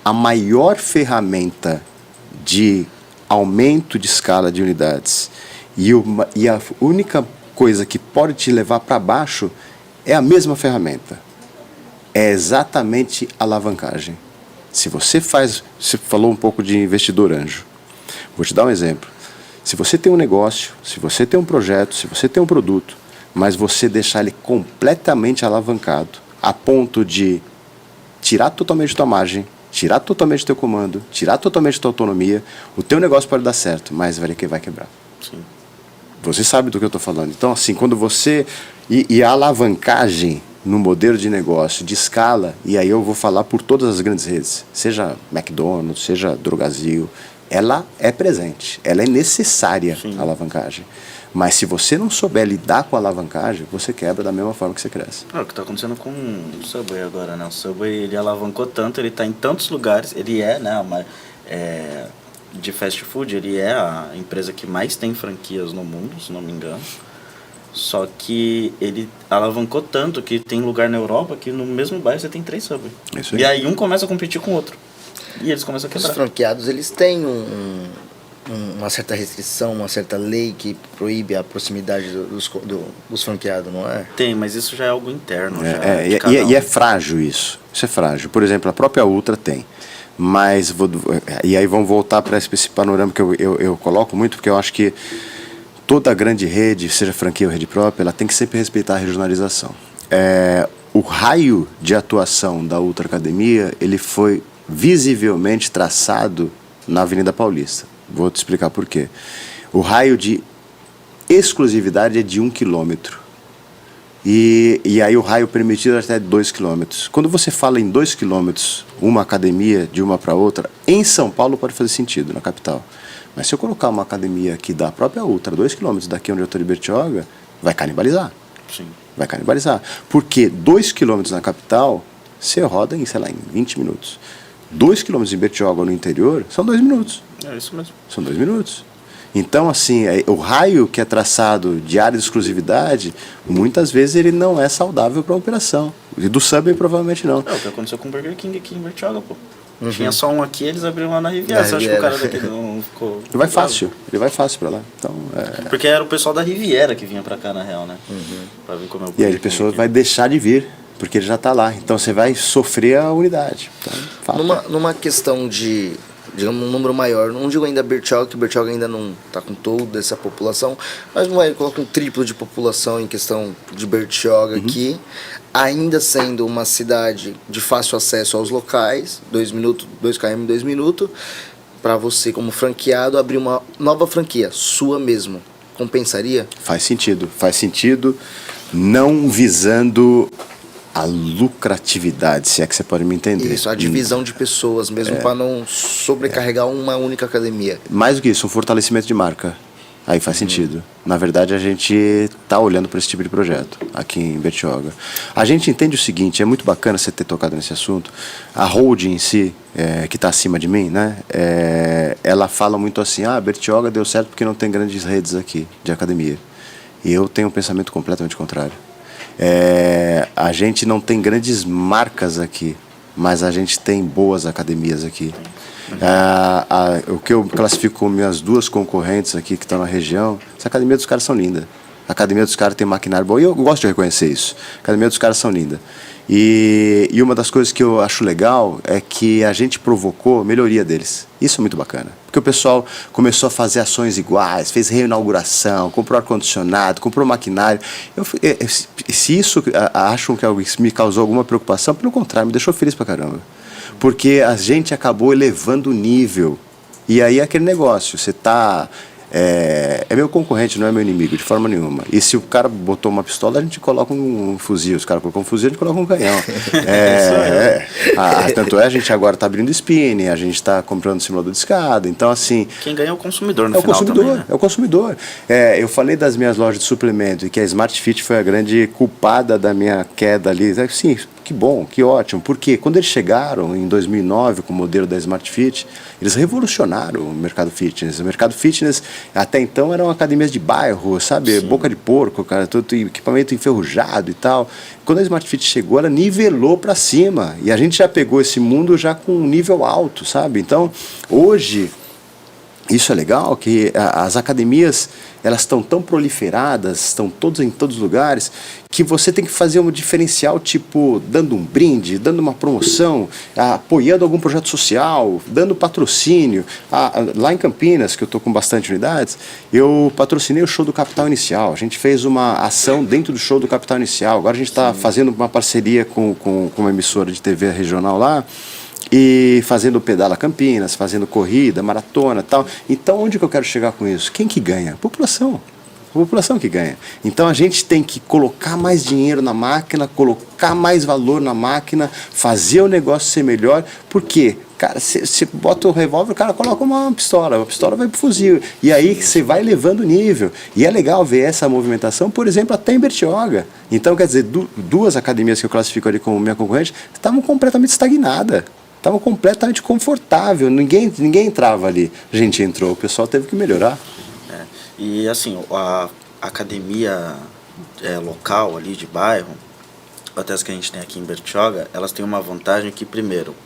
a maior ferramenta de aumento de escala de unidades e a única coisa que pode te levar para baixo é a mesma ferramenta. É exatamente a alavancagem. Se você falou um pouco de investidor anjo. Vou te dar um exemplo. Se você tem um negócio, se você tem um projeto, se você tem um produto, mas você deixar ele completamente alavancado, a ponto de tirar totalmente tua margem, tirar totalmente teu comando, tirar totalmente tua autonomia, o teu negócio pode dar certo, mas vai quebrar. Sim. Você sabe do que eu estou falando. Então, assim, quando você... E a alavancagem no modelo de negócio, de escala, e aí eu vou falar por todas as grandes redes, seja McDonald's, seja Drogasil, ela é presente, ela é necessária, sim, a alavancagem. Mas se você não souber lidar com a alavancagem, você quebra da mesma forma que você cresce. É o que está acontecendo com o Subway agora, né? O Subway, ele alavancou tanto, ele está em tantos lugares, ele é, né, de fast food, ele é a empresa que mais tem franquias no mundo, se não me engano. Só que ele alavancou tanto que tem lugar na Europa que no mesmo bairro você tem 3 Subway. Isso aí. E aí um começa a competir com o outro. E eles começam a Os quebrar. franqueados, eles têm uma certa restrição, uma certa lei que proíbe a proximidade dos franqueados, não é? Tem, mas isso já é algo interno. E é frágil isso. Isso é frágil. Por exemplo, a própria Ultra tem. Mas, e aí vamos voltar para esse panorama que eu coloco muito, porque eu acho que toda grande rede, seja franquia ou rede própria, ela tem que sempre respeitar a regionalização. O raio de atuação da Ultra Academia, ele foi visivelmente traçado na Avenida Paulista. Vou te explicar por quê. O raio de exclusividade é de 1 quilômetro. E aí o raio permitido é até 2 quilômetros. Quando você fala em 2 quilômetros, uma academia de uma para outra, em São Paulo pode fazer sentido, na capital. Mas se eu colocar uma academia aqui da própria Ultra, 2 quilômetros daqui onde eu estou em Bertioga, vai canibalizar. Sim. Vai canibalizar. Porque 2 quilômetros na capital, você roda em, sei lá, em 20 minutos. 2 quilômetros em Bertioga no interior, são 2 minutos. É isso mesmo. São 2 minutos. Então, assim, o raio que é traçado de área de exclusividade, muitas vezes ele não é saudável para a operação. E do Subway provavelmente não. É o que aconteceu com o Burger King aqui em Bertioga, pô. Tinha só um aqui, eles abriram lá na Riviera. Você acha que o cara daqui não ficou... Ele vai fácil para lá. Então, Porque era o pessoal da Riviera que vinha para cá, na real, né? Pra vir comer o E aí Burger a pessoa King vai aqui. deixar de vir, porque ele já está lá. Então você vai sofrer a unidade. Então, fato. Numa questão de, digamos, um número maior, não digo ainda Bertioga, que Bertioga ainda não está com toda essa população, mas não vai colocar um triplo de população em questão de Bertioga aqui, ainda sendo uma cidade de fácil acesso aos locais, 2 km em 2 minutos, para você como franqueado abrir uma nova franquia, sua mesmo, compensaria? Faz sentido, não visando a lucratividade, se é que você pode me entender. Isso, a divisão de pessoas mesmo, para não sobrecarregar uma única academia. Mais do que isso, um fortalecimento de marca. Aí faz sentido. Na verdade, a gente está olhando para esse tipo de projeto aqui em Bertioga. A gente entende o seguinte, é muito bacana você ter tocado nesse assunto. A holding em si, que está acima de mim, né, ela fala muito assim, Bertioga deu certo porque não tem grandes redes aqui de academia. E eu tenho um pensamento completamente contrário. A gente não tem grandes marcas aqui, mas a gente tem boas academias aqui. O que eu classifico como minhas 2 concorrentes aqui que estão na região, as academias dos caras são lindas. A academia dos caras tem maquinário bom e eu gosto de reconhecer isso. A academia dos caras são lindas. E uma das coisas que eu acho legal é que a gente provocou melhoria deles. Isso é muito bacana. Porque o pessoal começou a fazer ações iguais, fez reinauguração, comprou ar-condicionado, comprou maquinário. Se isso acham que me causou alguma preocupação, pelo contrário, me deixou feliz pra caramba. Porque a gente acabou elevando o nível. E aí é aquele negócio, você tá... É meu concorrente, não é meu inimigo, de forma nenhuma. E se o cara botou uma pistola, a gente coloca um fuzil. Se o cara colocou um fuzil, a gente coloca um canhão. Tanto a gente agora está abrindo spinning, a gente está comprando simulador de escada. Então, assim... Quem ganha é o consumidor no final também, né? É o consumidor. Eu falei das minhas lojas de suplemento e que a Smart Fit foi a grande culpada da minha queda ali. Sim, que bom, que ótimo. Porque quando eles chegaram em 2009 com o modelo da Smart Fit, eles revolucionaram o mercado fitness. O mercado fitness, até então, eram academias de bairro, sabe? Sim. Boca de porco, cara, todo equipamento enferrujado e tal. Quando a Smart Fit chegou, ela nivelou para cima. E a gente já pegou esse mundo já com um nível alto, sabe? Então, hoje, isso é legal, que as academias, elas estão tão proliferadas, estão todos em todos os lugares, que você tem que fazer um diferencial, tipo, dando um brinde, dando uma promoção, apoiando algum projeto social, dando patrocínio. Lá em Campinas, que eu estou com bastante unidades, eu patrocinei o show do Capital Inicial. A gente fez uma ação dentro do show do Capital Inicial. Agora a gente está fazendo uma parceria com uma emissora de TV regional lá, e fazendo pedala Campinas, fazendo corrida, maratona e tal. Então, onde que eu quero chegar com isso? Quem que ganha? A população que ganha. Então, a gente tem que colocar mais dinheiro na máquina, colocar mais valor na máquina, fazer o negócio ser melhor, porque, cara, você bota o revólver, o cara coloca uma pistola, a pistola vai pro fuzil, e aí você vai levando o nível. E é legal ver essa movimentação, por exemplo, até em Bertioga. Então, quer dizer, duas academias que eu classifico ali como minha concorrente estavam completamente estagnadas. Estava completamente confortável, ninguém entrava ali. A gente entrou, o pessoal teve que melhorar. E assim, a academia local ali de bairro, até as que a gente tem aqui em Bertioga, elas têm uma vantagem que, primeiro,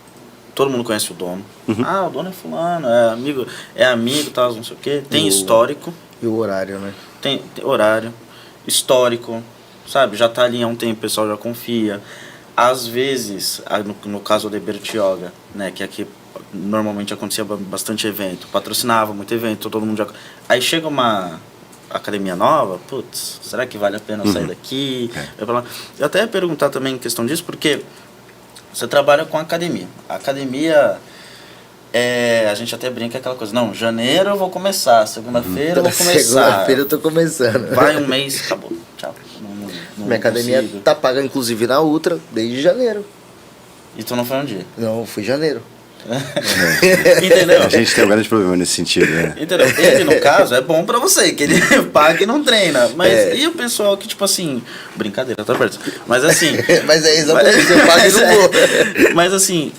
todo mundo conhece o dono. O dono é fulano, é amigo, tal, não sei o quê. Tem histórico. E o horário, né? Tem horário, histórico, sabe? Já tá ali há um tempo, o pessoal já confia. Às vezes, no caso de Bertioga, né, que aqui normalmente acontecia bastante evento, patrocinava muito evento, todo mundo já... Aí chega uma academia nova, putz, será que vale a pena sair daqui? Eu até ia perguntar também em questão disso, porque você trabalha com academia. A academia, a gente até brinca aquela coisa, não, janeiro eu vou começar, segunda-feira eu vou começar. Segunda-feira eu tô começando. Vai um mês, acabou, tchau. Minha academia tá paga, inclusive, na Ultra, desde janeiro. E tu não foi um dia? Não, fui em janeiro. Entendeu? A gente tem um grande problema nesse sentido, né? Entendeu? Ele, no caso, é bom pra você, que ele paga e não treina. Mas e o pessoal que, tipo assim... Brincadeira, tá perto. Mas assim... Mas é exatamente isso, eu pago e não vou. Mas assim,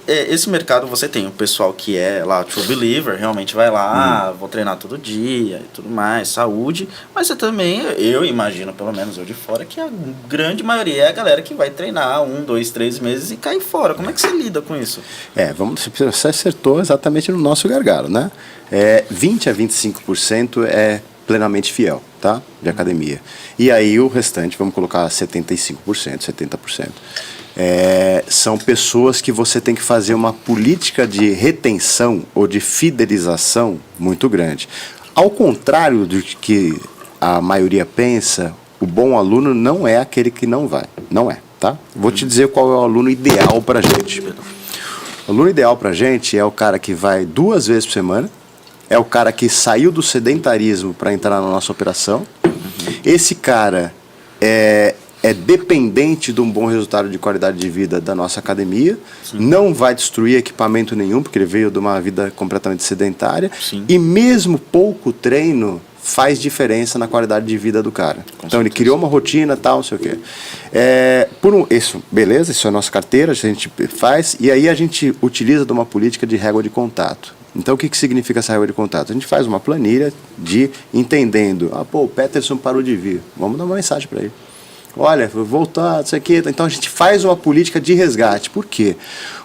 esse mercado você tem o pessoal que é lá, true believer, realmente vai lá, vou treinar todo dia e tudo mais, saúde. Mas você também, eu imagino, pelo menos eu de fora, que a grande maioria é a galera que vai treinar 1, 2, 3 meses e cai fora. Como é que você lida com isso? Você acertou exatamente no nosso gargalo, né? 20 a 25% é plenamente fiel, tá? De academia. E aí o restante, vamos colocar 75%, 70%. São pessoas que você tem que fazer uma política de retenção ou de fidelização muito grande. Ao contrário do que a maioria pensa, o bom aluno não é aquele que não vai. Não é, tá? Vou te dizer qual é o aluno ideal pra gente. O aluno ideal pra gente é o cara que vai 2 vezes por semana, é o cara que saiu do sedentarismo para entrar na nossa operação. Esse cara é dependente de um bom resultado de qualidade de vida da nossa academia. Sim. Não vai destruir equipamento nenhum, porque ele veio de uma vida completamente sedentária. Sim. E mesmo pouco treino faz diferença na qualidade de vida do cara. Então ele criou uma rotina, tal, não sei o quê. Isso, beleza, isso é a nossa carteira, a gente faz, e aí a gente utiliza de uma política de régua de contato. Então, o que significa essa régua de contato? A gente faz uma planilha de entendendo, o Peterson parou de vir, vamos dar uma mensagem para ele. Olha, vou voltar, não sei o quê. Então, a gente faz uma política de resgate. Por quê?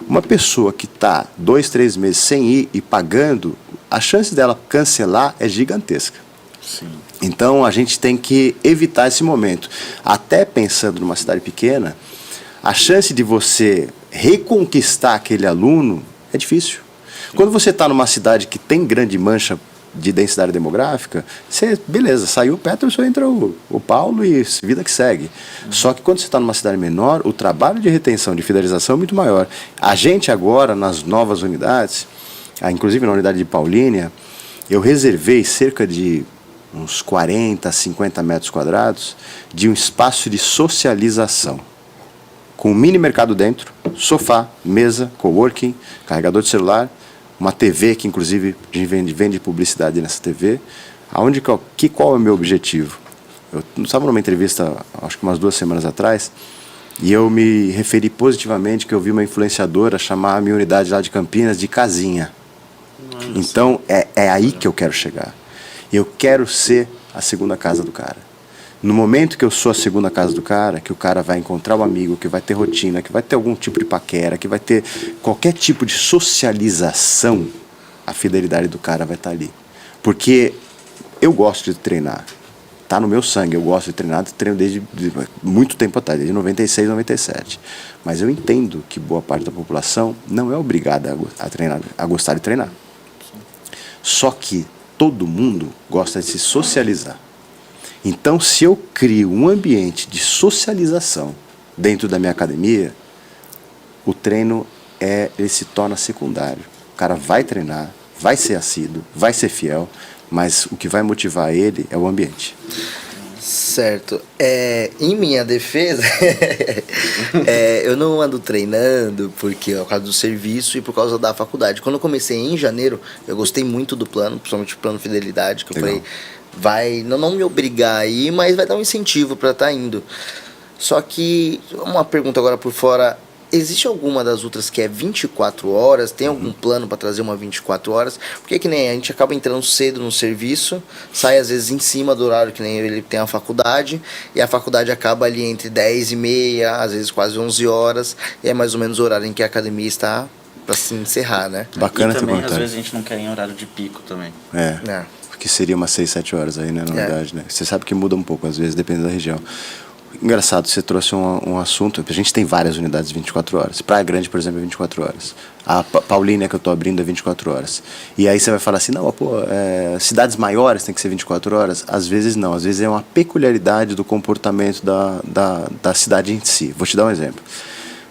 Uma pessoa que está 2, 3 meses sem ir e pagando, a chance dela cancelar é gigantesca. Sim. Então, a gente tem que evitar esse momento. Até pensando numa cidade pequena, a chance de você reconquistar aquele aluno é difícil. Quando você está numa cidade que tem grande mancha de densidade demográfica, beleza, saiu o Peterson, entra o Paulo e vida que segue. Só que quando você está numa cidade menor, o trabalho de retenção, de fidelização é muito maior. A gente agora, nas novas unidades, inclusive na unidade de Paulínia, eu reservei cerca de uns 40, 50 metros quadrados de um espaço de socialização, com um mini mercado dentro, sofá, mesa, coworking, carregador de celular, uma TV que inclusive vende publicidade nessa TV. Qual é o meu objetivo? Eu estava numa entrevista, acho que umas 2 semanas atrás, e eu me referi positivamente que eu vi uma influenciadora chamar a minha unidade lá de Campinas de casinha. Nossa. Então é aí que eu quero chegar. Eu quero ser a segunda casa do cara. No momento que eu sou a segunda casa do cara, que o cara vai encontrar um amigo, que vai ter rotina, que vai ter algum tipo de paquera, que vai ter qualquer tipo de socialização, a fidelidade do cara vai estar ali. Porque eu gosto de treinar. Tá no meu sangue, eu gosto de treinar, treino desde muito tempo atrás, desde 96, 97. Mas eu entendo que boa parte da população não é obrigada a treinar, a gostar de treinar. Só que todo mundo gosta de se socializar. Então, se eu crio um ambiente de socialização dentro da minha academia, o treino ele se torna secundário. O cara vai treinar, vai ser assíduo, vai ser fiel, mas o que vai motivar ele é o ambiente. Certo. Em minha defesa, eu não ando treinando porque é por causa do serviço e por causa da faculdade. Quando eu comecei em janeiro, eu gostei muito do plano, principalmente o plano Fidelidade, que Legal. eu falei, vai não me obrigar a ir, mas vai dar um incentivo para estar indo. Só que, uma pergunta agora por fora, existe alguma das outras que é 24 horas? Tem algum plano para trazer uma 24 horas? Porque que nem a gente acaba entrando cedo no serviço, sai às vezes em cima do horário, que nem ele tem a faculdade, e a faculdade acaba ali entre 10h30, às vezes quase 11 horas, e é mais ou menos o horário em que a academia está para se encerrar, né? Bacana E ter também, às comentário. vezes, a gente não quer ir em horário de pico também. É. Que seria umas 6, 7 horas aí, né, na verdade, né? Você sabe que muda um pouco, às vezes, dependendo da região. Engraçado, você trouxe um assunto, a gente tem várias unidades 24 horas. Praia Grande, por exemplo, é 24 horas. A Paulínia que eu estou abrindo é 24 horas. E aí você vai falar assim, não, pô, cidades maiores tem que ser 24 horas? Às vezes não, às vezes é uma peculiaridade do comportamento da cidade em si. Vou te dar um exemplo.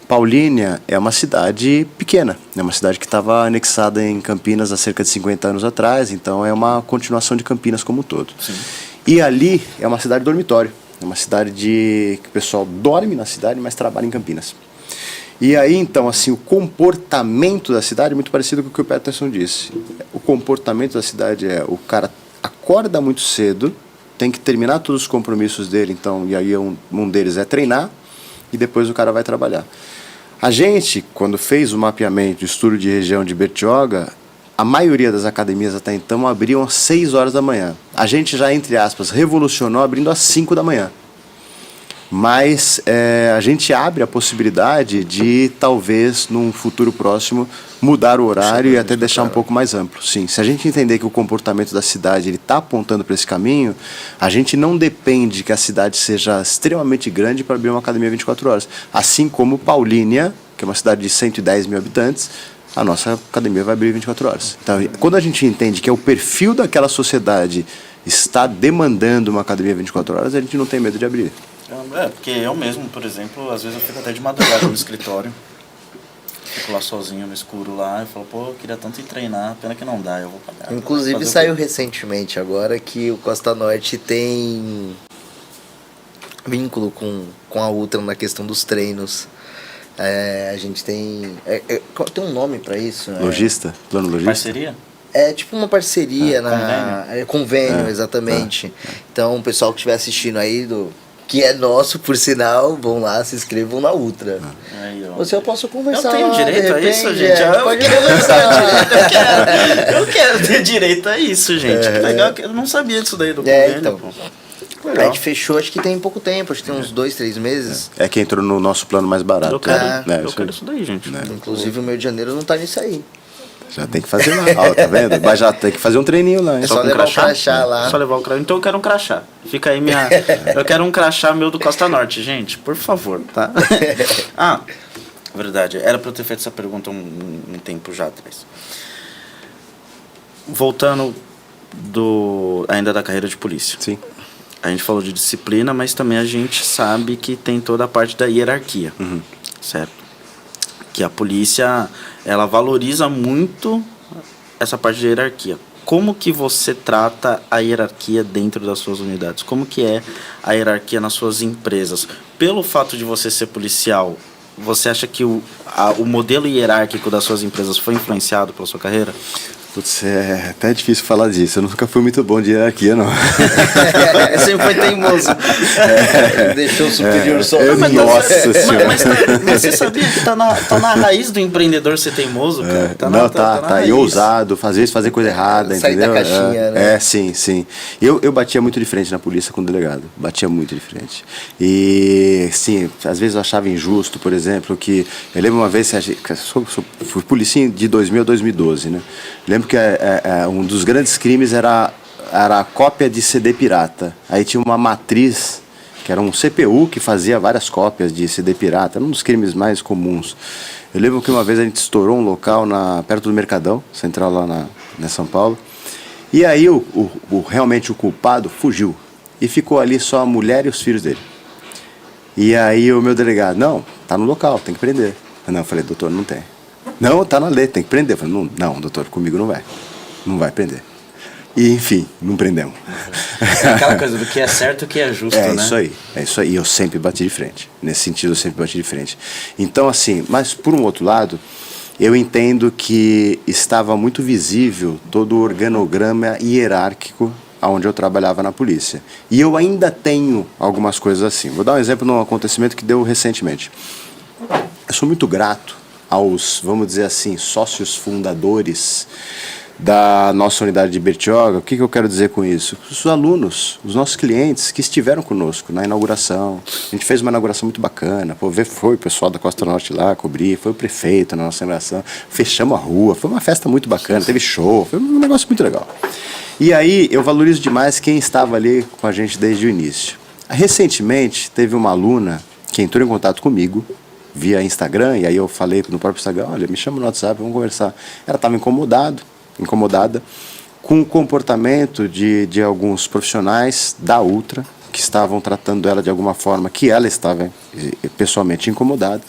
Paulínia é uma cidade pequena, é uma cidade que estava anexada em Campinas há cerca de 50 anos atrás, então é uma continuação de Campinas como um todo. Sim. E ali é uma cidade dormitório, é uma cidade que o pessoal dorme na cidade, mas trabalha em Campinas. E aí, então, assim, o comportamento da cidade é muito parecido com o que o Peterson disse. O comportamento da cidade o cara acorda muito cedo, tem que terminar todos os compromissos dele, então, e aí um deles é treinar, e depois o cara vai trabalhar. A gente, quando fez o mapeamento, o estudo de região de Bertioga, a maioria das academias até então abriam às 6 horas da manhã. A gente já, entre aspas, revolucionou abrindo às 5 da manhã. Mas a gente abre a possibilidade de, talvez, num futuro próximo, mudar o horário e até deixar um pouco mais amplo. Sim, se a gente entender que o comportamento da cidade está apontando para esse caminho, a gente não depende que a cidade seja extremamente grande para abrir uma academia 24 horas. Assim como Paulínia, que é uma cidade de 110 mil habitantes, a nossa academia vai abrir 24 horas. Então, quando a gente entende que é o perfil daquela sociedade está demandando uma academia 24 horas, a gente não tem medo de abrir. Porque eu mesmo, por exemplo, às vezes eu fico até de madrugada no escritório. Fico lá sozinho no escuro lá e falo, pô, eu queria tanto ir treinar, pena que não dá, eu vou pagar. Inclusive saiu recentemente agora que o Costa Norte tem vínculo com a Ultra na questão dos treinos. A gente tem um nome pra isso? Logista? Plano logista? Parceria? É tipo uma parceria, convênio, É, exatamente. Então, o pessoal que estiver assistindo aí, que é nosso, por sinal, vão lá, se inscrevam na Ultra. Aí, ó. Eu posso conversar. Eu tenho lá, direito de a isso, repente, gente. pode conversar. Eu quero ter direito a isso, gente. Que legal, que eu não sabia disso daí do convênio, então. pô. A Legal. gente fechou, acho que tem pouco tempo, acho que tem uns 2, 3 meses. É que entrou no nosso plano mais barato. Eu quero, né? eu quero isso daí, gente. Inclusive o meu de janeiro não tá nisso aí. Já tem que fazer lá, ó, tá vendo? Mas já tem que fazer um treininho lá, hein? É só com levar o crachá lá. Só levar o crachá. Então eu quero um crachá. Fica aí minha... Eu quero um crachá meu do Costa Norte, gente. Por favor, tá? Verdade. Era pra eu ter feito essa pergunta um tempo já atrás. Voltando ainda da carreira de polícia. Sim. A gente falou de disciplina, mas também a gente sabe que tem toda a parte da hierarquia. Certo? Que a polícia, ela valoriza muito essa parte de hierarquia. Como que você trata a hierarquia dentro das suas unidades? Como que é a hierarquia nas suas empresas? Pelo fato de você ser policial, você acha que o modelo hierárquico das suas empresas foi influenciado pela sua carreira? Putz, é até difícil falar disso. Eu nunca fui muito bom de hierarquia, não. Sempre foi teimoso. Deixou o superior só. Nossa senhora. Mas você sabia que tá na raiz do empreendedor ser teimoso, cara? Tá na e raiz. ousado, às vezes fazer coisa errada, Sair entendeu? da caixinha, né? Sim. Eu batia muito de frente na polícia com o delegado. Batia muito de frente. E, sim, às vezes eu achava injusto, por exemplo, que... Eu lembro uma vez, fui policinha de 2000 a 2012, né? Lembro lembro que um dos grandes crimes era a cópia de CD pirata. Aí tinha uma matriz, que era um CPU que fazia várias cópias de CD pirata. Era um dos crimes mais comuns. Eu lembro que uma vez a gente estourou um local perto do Mercadão, central lá na São Paulo. E aí realmente o culpado fugiu. E ficou ali só a mulher e os filhos dele. E aí o meu delegado, não, tá no local, tem que prender. Não, eu falei, doutor, não tem. Não, tá na lei, tem que prender. Eu falei, não, doutor, comigo não vai. Não vai prender. E, enfim, não prendemos. É aquela coisa do que é certo e o que é justo, né? É isso aí. E eu sempre bati de frente. Nesse sentido, eu sempre bati de frente. Então, assim, mas por um outro lado, eu entendo que estava muito visível todo o organograma hierárquico onde eu trabalhava na polícia. E eu ainda tenho algumas coisas assim. Vou dar um exemplo de um acontecimento que deu recentemente. Eu sou muito grato aos, vamos dizer assim, sócios fundadores da nossa unidade de Bertioga. O que eu quero dizer com isso? Os alunos, os nossos clientes que estiveram conosco na inauguração. A gente fez uma inauguração muito bacana. Foi o pessoal da Costa Norte lá cobrir, foi o prefeito na nossa inauguração. Fechamos a rua, foi uma festa muito bacana, teve show, foi um negócio muito legal. E aí eu valorizo demais quem estava ali com a gente desde o início. Recentemente teve uma aluna que entrou em contato comigo via Instagram, e aí eu falei no próprio Instagram, olha, me chama no WhatsApp, vamos conversar. Ela estava incomodada com o comportamento de alguns profissionais da Ultra, que estavam tratando ela de alguma forma que ela estava pessoalmente incomodada.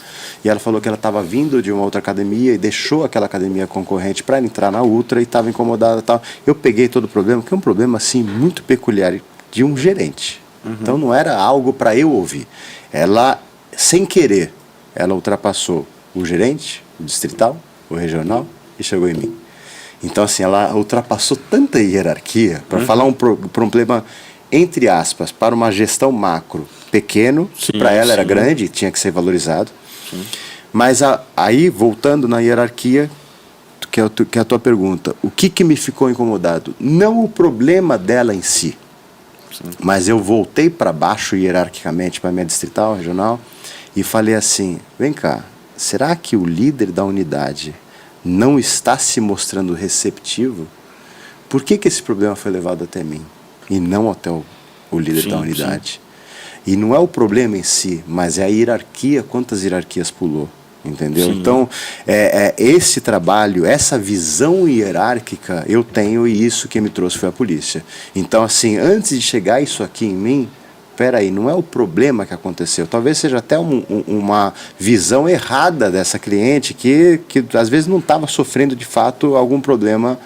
E ela falou que ela estava vindo de uma outra academia e deixou aquela academia concorrente para entrar na Ultra e estava incomodada e tal. Eu peguei todo o problema, que é um problema assim muito peculiar de um gerente. Então não era algo para eu ouvir. Ela, sem querer, ela ultrapassou o gerente, o distrital, o regional e chegou em mim. Então, assim, ela ultrapassou tanta hierarquia para falar um problema, entre aspas, para uma gestão macro pequeno, para ela era grande, tinha que ser valorizado. Sim. Mas aí, voltando na hierarquia, que é a tua pergunta, o que me ficou incomodado? Não o problema dela em si, mas eu voltei para baixo hierarquicamente, para a minha distrital, regional, e falei assim, vem cá, será que o líder da unidade não está se mostrando receptivo? Por que esse problema foi levado até mim e não até o líder da unidade? E não é o problema em si, mas é a hierarquia, quantas hierarquias pulou, entendeu? Sim. Então, esse trabalho, essa visão hierárquica eu tenho, e isso que me trouxe foi a polícia. Então, assim, antes de chegar isso aqui em mim, peraí, não é o problema que aconteceu. Talvez seja até uma visão errada dessa cliente que às vezes não estava sofrendo de fato algum problema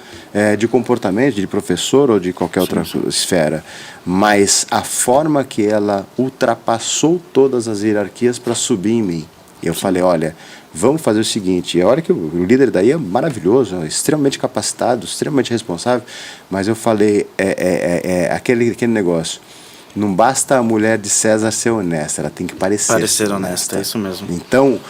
de comportamento, de professor ou de qualquer outra esfera. Mas a forma que ela ultrapassou todas as hierarquias para subir em mim. Eu falei, olha, vamos fazer o seguinte. E a hora que o líder daí é maravilhoso, extremamente capacitado, extremamente responsável, mas eu falei, aquele negócio. Não basta a mulher de César ser honesta, ela tem que parecer honesta. É isso mesmo. Então,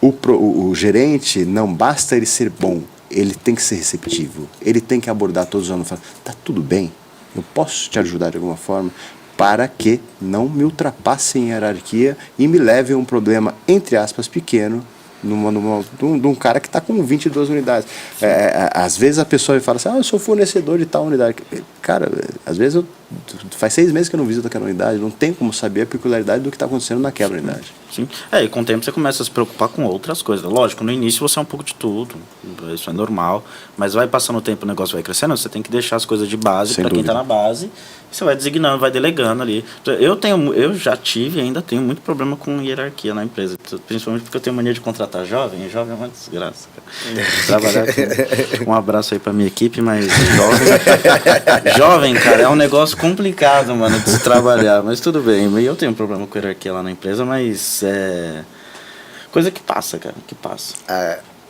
o gerente, não basta ele ser bom, ele tem que ser receptivo, ele tem que abordar todos os alunos e falar, tá tudo bem, eu posso te ajudar de alguma forma, para que não me ultrapassem em hierarquia e me levem a um problema, entre aspas, pequeno, de um cara que está com 22 unidades. Às vezes a pessoa me fala assim, eu sou fornecedor de tal unidade. Cara, às vezes faz 6 meses que eu não visito aquela unidade, não tem como saber a peculiaridade do que está acontecendo naquela unidade. Sim. E com o tempo você começa a se preocupar com outras coisas. Lógico, no início você é um pouco de tudo, isso é normal, mas vai passando o tempo, o negócio vai crescendo, você tem que deixar as coisas de base para quem está na base, você vai designando, vai delegando ali. Eu já tive e ainda tenho muito problema com hierarquia na empresa, principalmente porque eu tenho mania de contratar jovem é uma desgraça, cara. Trabalhar com... Um abraço aí pra minha equipe, mas jovem, cara, é um negócio complicado, mano, de se trabalhar, mas tudo bem. Eu tenho um problema com hierarquia lá na empresa, mas é coisa que passa, cara, que passa.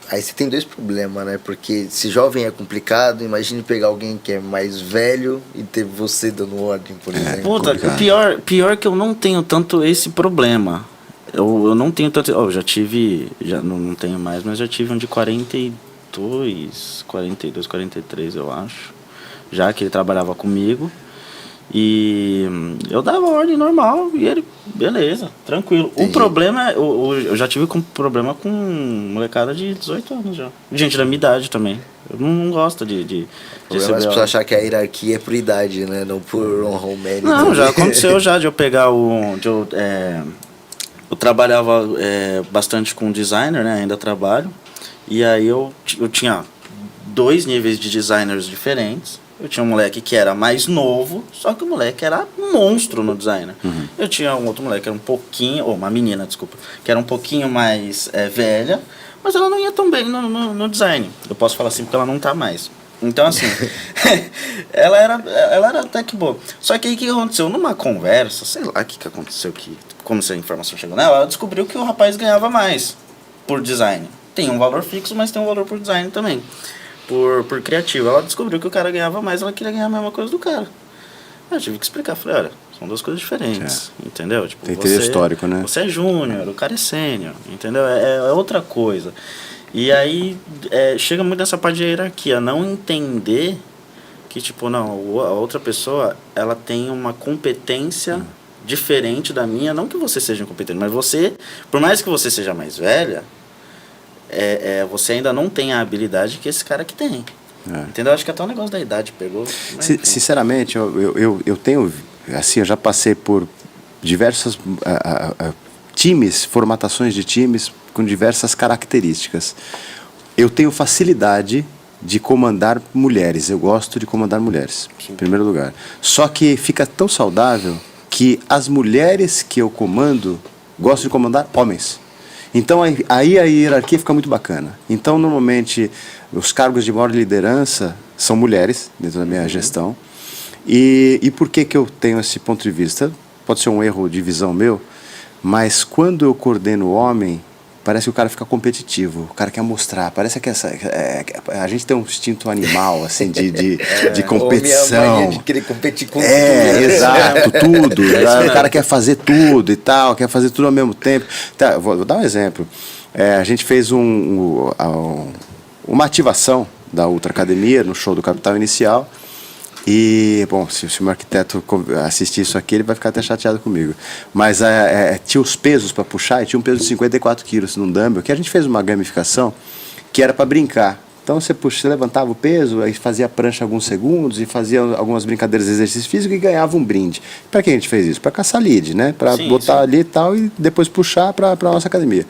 Aí você tem 2 problemas, né? Porque se jovem é complicado, imagine pegar alguém que é mais velho e ter você dando ordem, por exemplo. Puta, o pior que eu não tenho tanto esse problema. Eu não tenho tanto... já tive... Não tenho mais, mas já tive um de 42, 43, eu acho. Já que ele trabalhava comigo. E eu dava ordem normal e ele, beleza, tranquilo. Entendi. O problema eu já tive problema com molecada de 18 anos já. Gente da minha idade também. Eu não gosto de O problema é as pessoas achar que a hierarquia é por idade, né? Não por honra ou mérito. Não, já aconteceu já de eu pegar eu trabalhava bastante com designer, né? Ainda trabalho. E aí eu tinha 2 níveis de designers diferentes. Eu tinha um moleque que era mais novo, só que o moleque era um monstro no designer. Eu tinha um outro moleque que era um pouquinho, ou uma menina, desculpa, que era um pouquinho mais velha, mas ela não ia tão bem no design. Eu posso falar assim porque ela não tá mais. Então, assim, ela era até que boa. Só que aí o que aconteceu? Numa conversa, sei lá o que aconteceu, como se a informação chegou nela, ela descobriu que o rapaz ganhava mais por design. Tem um valor fixo, mas tem um valor por design também. Por criativo. Ela descobriu que o cara ganhava mais, ela queria ganhar a mesma coisa do cara. Eu tive que explicar, falei, olha, são 2 coisas diferentes, entendeu? Tipo, tem que ter histórico, né? Você é júnior, o cara é sênior, entendeu? É outra coisa. E aí chega muito nessa parte de hierarquia, não entender que, tipo, não, a outra pessoa, ela tem uma competência diferente da minha, não que você seja incompetente, mas você, por mais que você seja mais velha, você ainda não tem a habilidade que esse cara que tem. Entendeu? Acho que até o negócio da idade pegou. Sinceramente, eu tenho, assim, eu já passei por diversos times, formatações de times com diversas características. Eu tenho facilidade de comandar mulheres, eu gosto de comandar mulheres, em primeiro lugar. Só que fica tão saudável que as mulheres que eu comando gostam de comandar homens. Então aí a hierarquia fica muito bacana. Então normalmente os cargos de maior liderança são mulheres dentro da minha gestão. E por que eu tenho esse ponto de vista? Pode ser um erro de visão meu, mas quando eu coordeno o homem, parece que o cara fica competitivo, o cara quer mostrar, parece que a gente tem um instinto animal, assim, de competição. De querer competir com tudo. Exato, tudo. O cara quer fazer tudo e tal, quer fazer tudo ao mesmo tempo. Tá, vou dar um exemplo. A gente fez uma ativação da Ultra Academia no show do Capital Inicial. E, bom, se o meu arquiteto assistir isso aqui, ele vai ficar até chateado comigo. Mas tinha os pesos para puxar, e tinha um peso de 54 quilos num dumbbell, que a gente fez uma gamificação que era para brincar. Então você levantava o peso, aí fazia a prancha alguns segundos, e fazia algumas brincadeiras de exercício físico e ganhava um brinde. Para que a gente fez isso? Para caçar lead, né? Para botar ali e tal, e depois puxar para a nossa academia.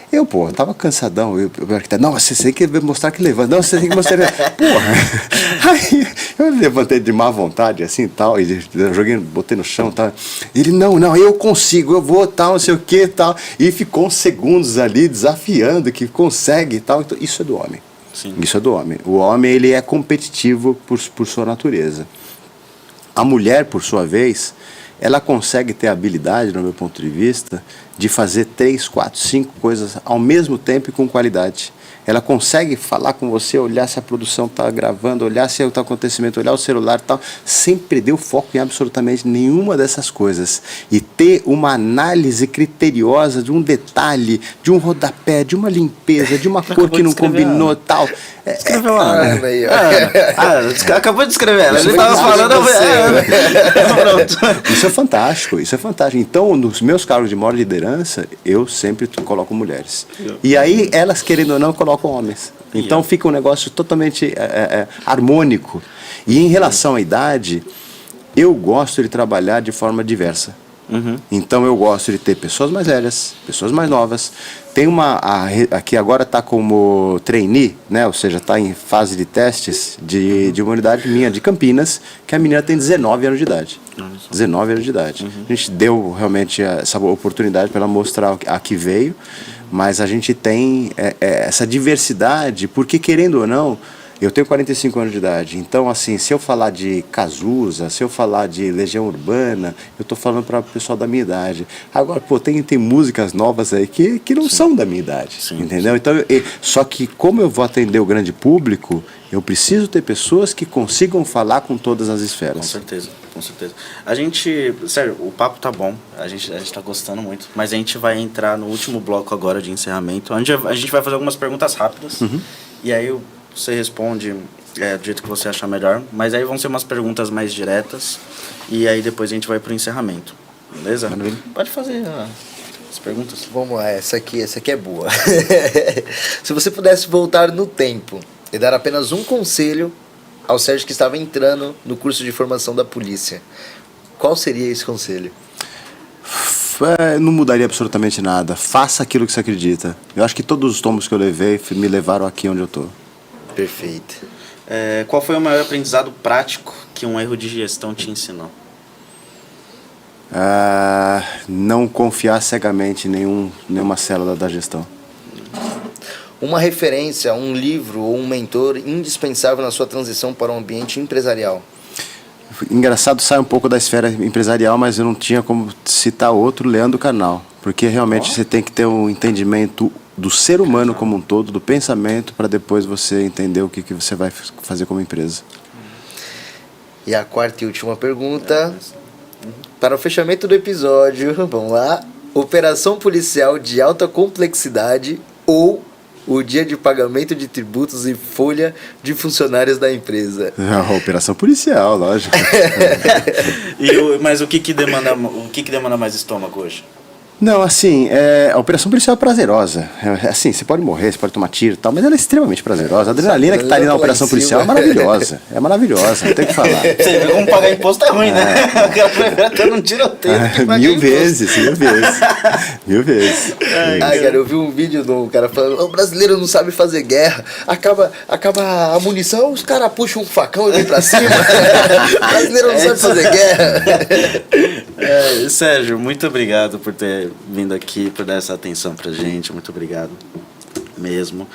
Eu tava cansadão, o arquiteto, não, você tem que mostrar que levanta, não, você tem que mostrar que... Porra, aí eu levantei de má vontade, assim, tal, e joguei, botei no chão, tal, ele, não, eu consigo, eu vou, tal, não sei o que, tal, e ficou uns segundos ali, desafiando, que consegue, tal, então, isso é do homem. Sim. Isso é do homem. O homem, ele é competitivo por sua natureza. A mulher, por sua vez, ela consegue ter a habilidade, no meu ponto de vista, de fazer 3, 4, 5 coisas ao mesmo tempo e com qualidade. Ela consegue falar com você, olhar se a produção está gravando, olhar se está acontecimento, olhar o celular e tal, sem perder o foco em absolutamente nenhuma dessas coisas. E ter uma análise criteriosa de um detalhe, de um rodapé, de uma limpeza, de uma cor que não combinou, tal. Escreveu acabou de escrever. Ele estava falando. Isso é fantástico, isso é fantástico. Então, nos meus cargos de maior liderança, eu sempre coloco mulheres. E aí, elas, querendo ou não, colocam homens. Então, fica um negócio totalmente harmônico. E em relação à idade, eu gosto de trabalhar de forma diversa. Então eu gosto de ter pessoas mais velhas, pessoas mais novas. Tem aqui agora está como trainee, né? Ou seja, está em fase de testes de uma unidade minha de Campinas, que a menina tem 19 anos de idade. 19 anos de idade. A gente deu realmente essa oportunidade para ela mostrar a que veio, mas a gente tem essa diversidade, porque querendo ou não, eu tenho 45 anos de idade, então assim, se eu falar de Cazuza, se eu falar de Legião Urbana, eu estou falando para o pessoal da minha idade. Agora, tem músicas novas aí que não são da minha idade, entendeu? Então, só que como eu vou atender o grande público, eu preciso ter pessoas que consigam falar com todas as esferas. Com certeza. A gente, sério, o papo tá bom, a gente tá gostando muito, mas a gente vai entrar no último bloco agora de encerramento, onde a gente vai fazer algumas perguntas rápidas, e aí você responde do jeito que você achar melhor, mas aí vão ser umas perguntas mais diretas, e aí depois a gente vai pro encerramento, beleza? Pode fazer as perguntas. Vamos lá, essa aqui é boa. Se você pudesse voltar no tempo e dar apenas um conselho ao Sérgio que estava entrando no curso de formação da polícia, qual seria esse conselho? Não mudaria absolutamente nada. Faça aquilo que você acredita. Eu acho que todos os tombos que eu levei me levaram aqui onde eu tô. Perfeito. Qual foi o maior aprendizado prático que um erro de gestão te ensinou? Não confiar cegamente em nenhuma célula da gestão. Uma referência, um livro ou um mentor indispensável na sua transição para o ambiente empresarial? Engraçado, sai um pouco da esfera empresarial, mas eu não tinha como citar outro, Leandro Carnal. Porque realmente você tem que ter um entendimento do ser humano como um todo, do pensamento, para depois você entender o que você vai fazer como empresa. E a quarta e última pergunta, para o fechamento do episódio, vamos lá. Operação policial de alta complexidade ou o dia de pagamento de tributos e folha de funcionários da empresa? Operação policial, lógico. Mas o que demanda mais estômago hoje? Não, assim, a operação policial é prazerosa. Assim, você pode morrer, você pode tomar tiro e tal, mas ela é extremamente prazerosa. A adrenalina que está ali na operação policial é maravilhosa. É maravilhosa, não tem o que falar. Você vê como pagar imposto é ruim, né? O cara prefere ter um tiroteio. Mil vezes. Cara, eu vi um vídeo do cara falando: o brasileiro não sabe fazer guerra, acaba a munição, os caras puxam um facão e vem pra cima. O brasileiro não sabe fazer guerra. Sérgio, muito obrigado por ter vindo aqui, por dar essa atenção pra gente. Muito obrigado mesmo.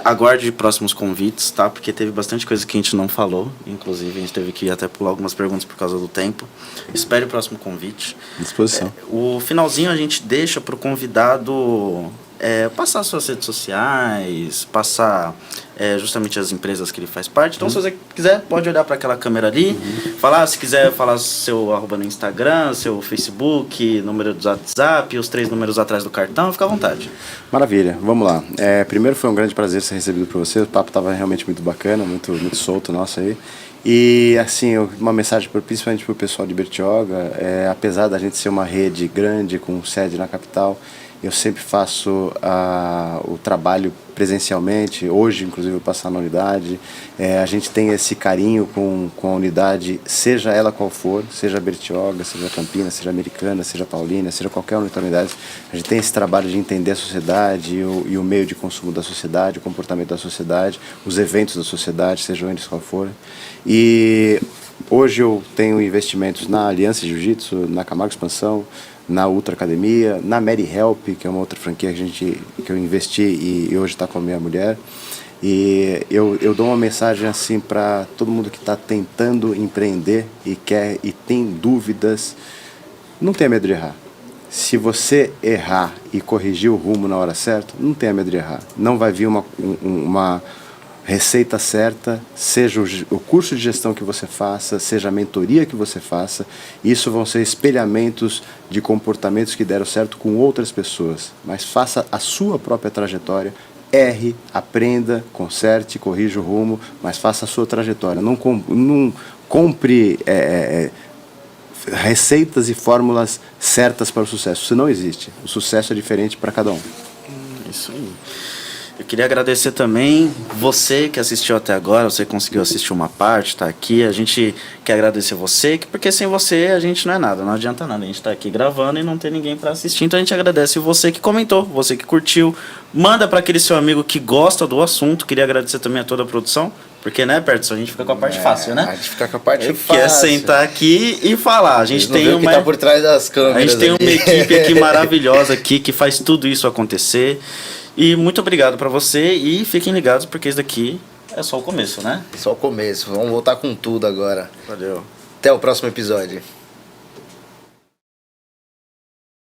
Aguarde próximos convites, tá? Porque teve bastante coisa que a gente não falou. Inclusive, a gente teve que até pular algumas perguntas por causa do tempo. Espere o próximo convite. Disposição. O finalzinho a gente deixa pro convidado passar suas redes sociais, passar justamente as empresas que ele faz parte. Então, se você quiser, pode olhar para aquela câmera ali, falar, se quiser falar seu @ no Instagram, seu Facebook, número do WhatsApp, os 3 números atrás do cartão, fica à vontade. Maravilha, vamos lá. Primeiro, foi um grande prazer ser recebido por você. O papo estava realmente muito bacana, muito solto nosso aí. E assim, uma mensagem principalmente para o pessoal de Bertioga, apesar da gente ser uma rede grande com sede na capital, eu sempre faço o trabalho presencialmente. Hoje, inclusive, eu passar na unidade. A gente tem esse carinho com a unidade, seja ela qual for, seja Bertioga, seja Campinas, seja Americana, seja Paulínia, seja qualquer unidade. A gente tem esse trabalho de entender a sociedade e o meio de consumo da sociedade, o comportamento da sociedade, os eventos da sociedade, sejam eles qual for. E hoje eu tenho investimentos na Aliança Jiu-Jitsu, na Camargo Expansão, na Ultra Academia, na Mary Help, que é uma outra franquia que eu investi e hoje está com a minha mulher. E eu dou uma mensagem assim para todo mundo que está tentando empreender e tem dúvidas: não tenha medo de errar. Se você errar e corrigir o rumo na hora certa, não tenha medo de errar. Não vai vir uma receita certa, seja o curso de gestão que você faça, seja a mentoria que você faça. Isso vão ser espelhamentos de comportamentos que deram certo com outras pessoas. Mas faça a sua própria trajetória, erre, aprenda, conserte, corrija o rumo, mas faça a sua trajetória. Não compre receitas e fórmulas certas para o sucesso. Isso não existe. O sucesso é diferente para cada um. Isso aí. Eu queria agradecer também você que assistiu até agora, você conseguiu assistir uma parte, tá aqui. A gente quer agradecer você, porque sem você a gente não é nada, não adianta nada. A gente tá aqui gravando e não tem ninguém para assistir, então a gente agradece você que comentou, você que curtiu. Manda para aquele seu amigo que gosta do assunto. Queria agradecer também a toda a produção, porque, né, Pertson, a gente fica com a parte fácil, né? A gente fica com a parte fácil. Quer sentar aqui e falar. A gente tem uma... que tá por trás das câmeras. A gente tem uma equipe aqui maravilhosa aqui que faz tudo isso acontecer. E muito obrigado pra você e fiquem ligados porque isso daqui é só o começo, né? Só o começo, vamos voltar com tudo agora. Valeu. Até o próximo episódio.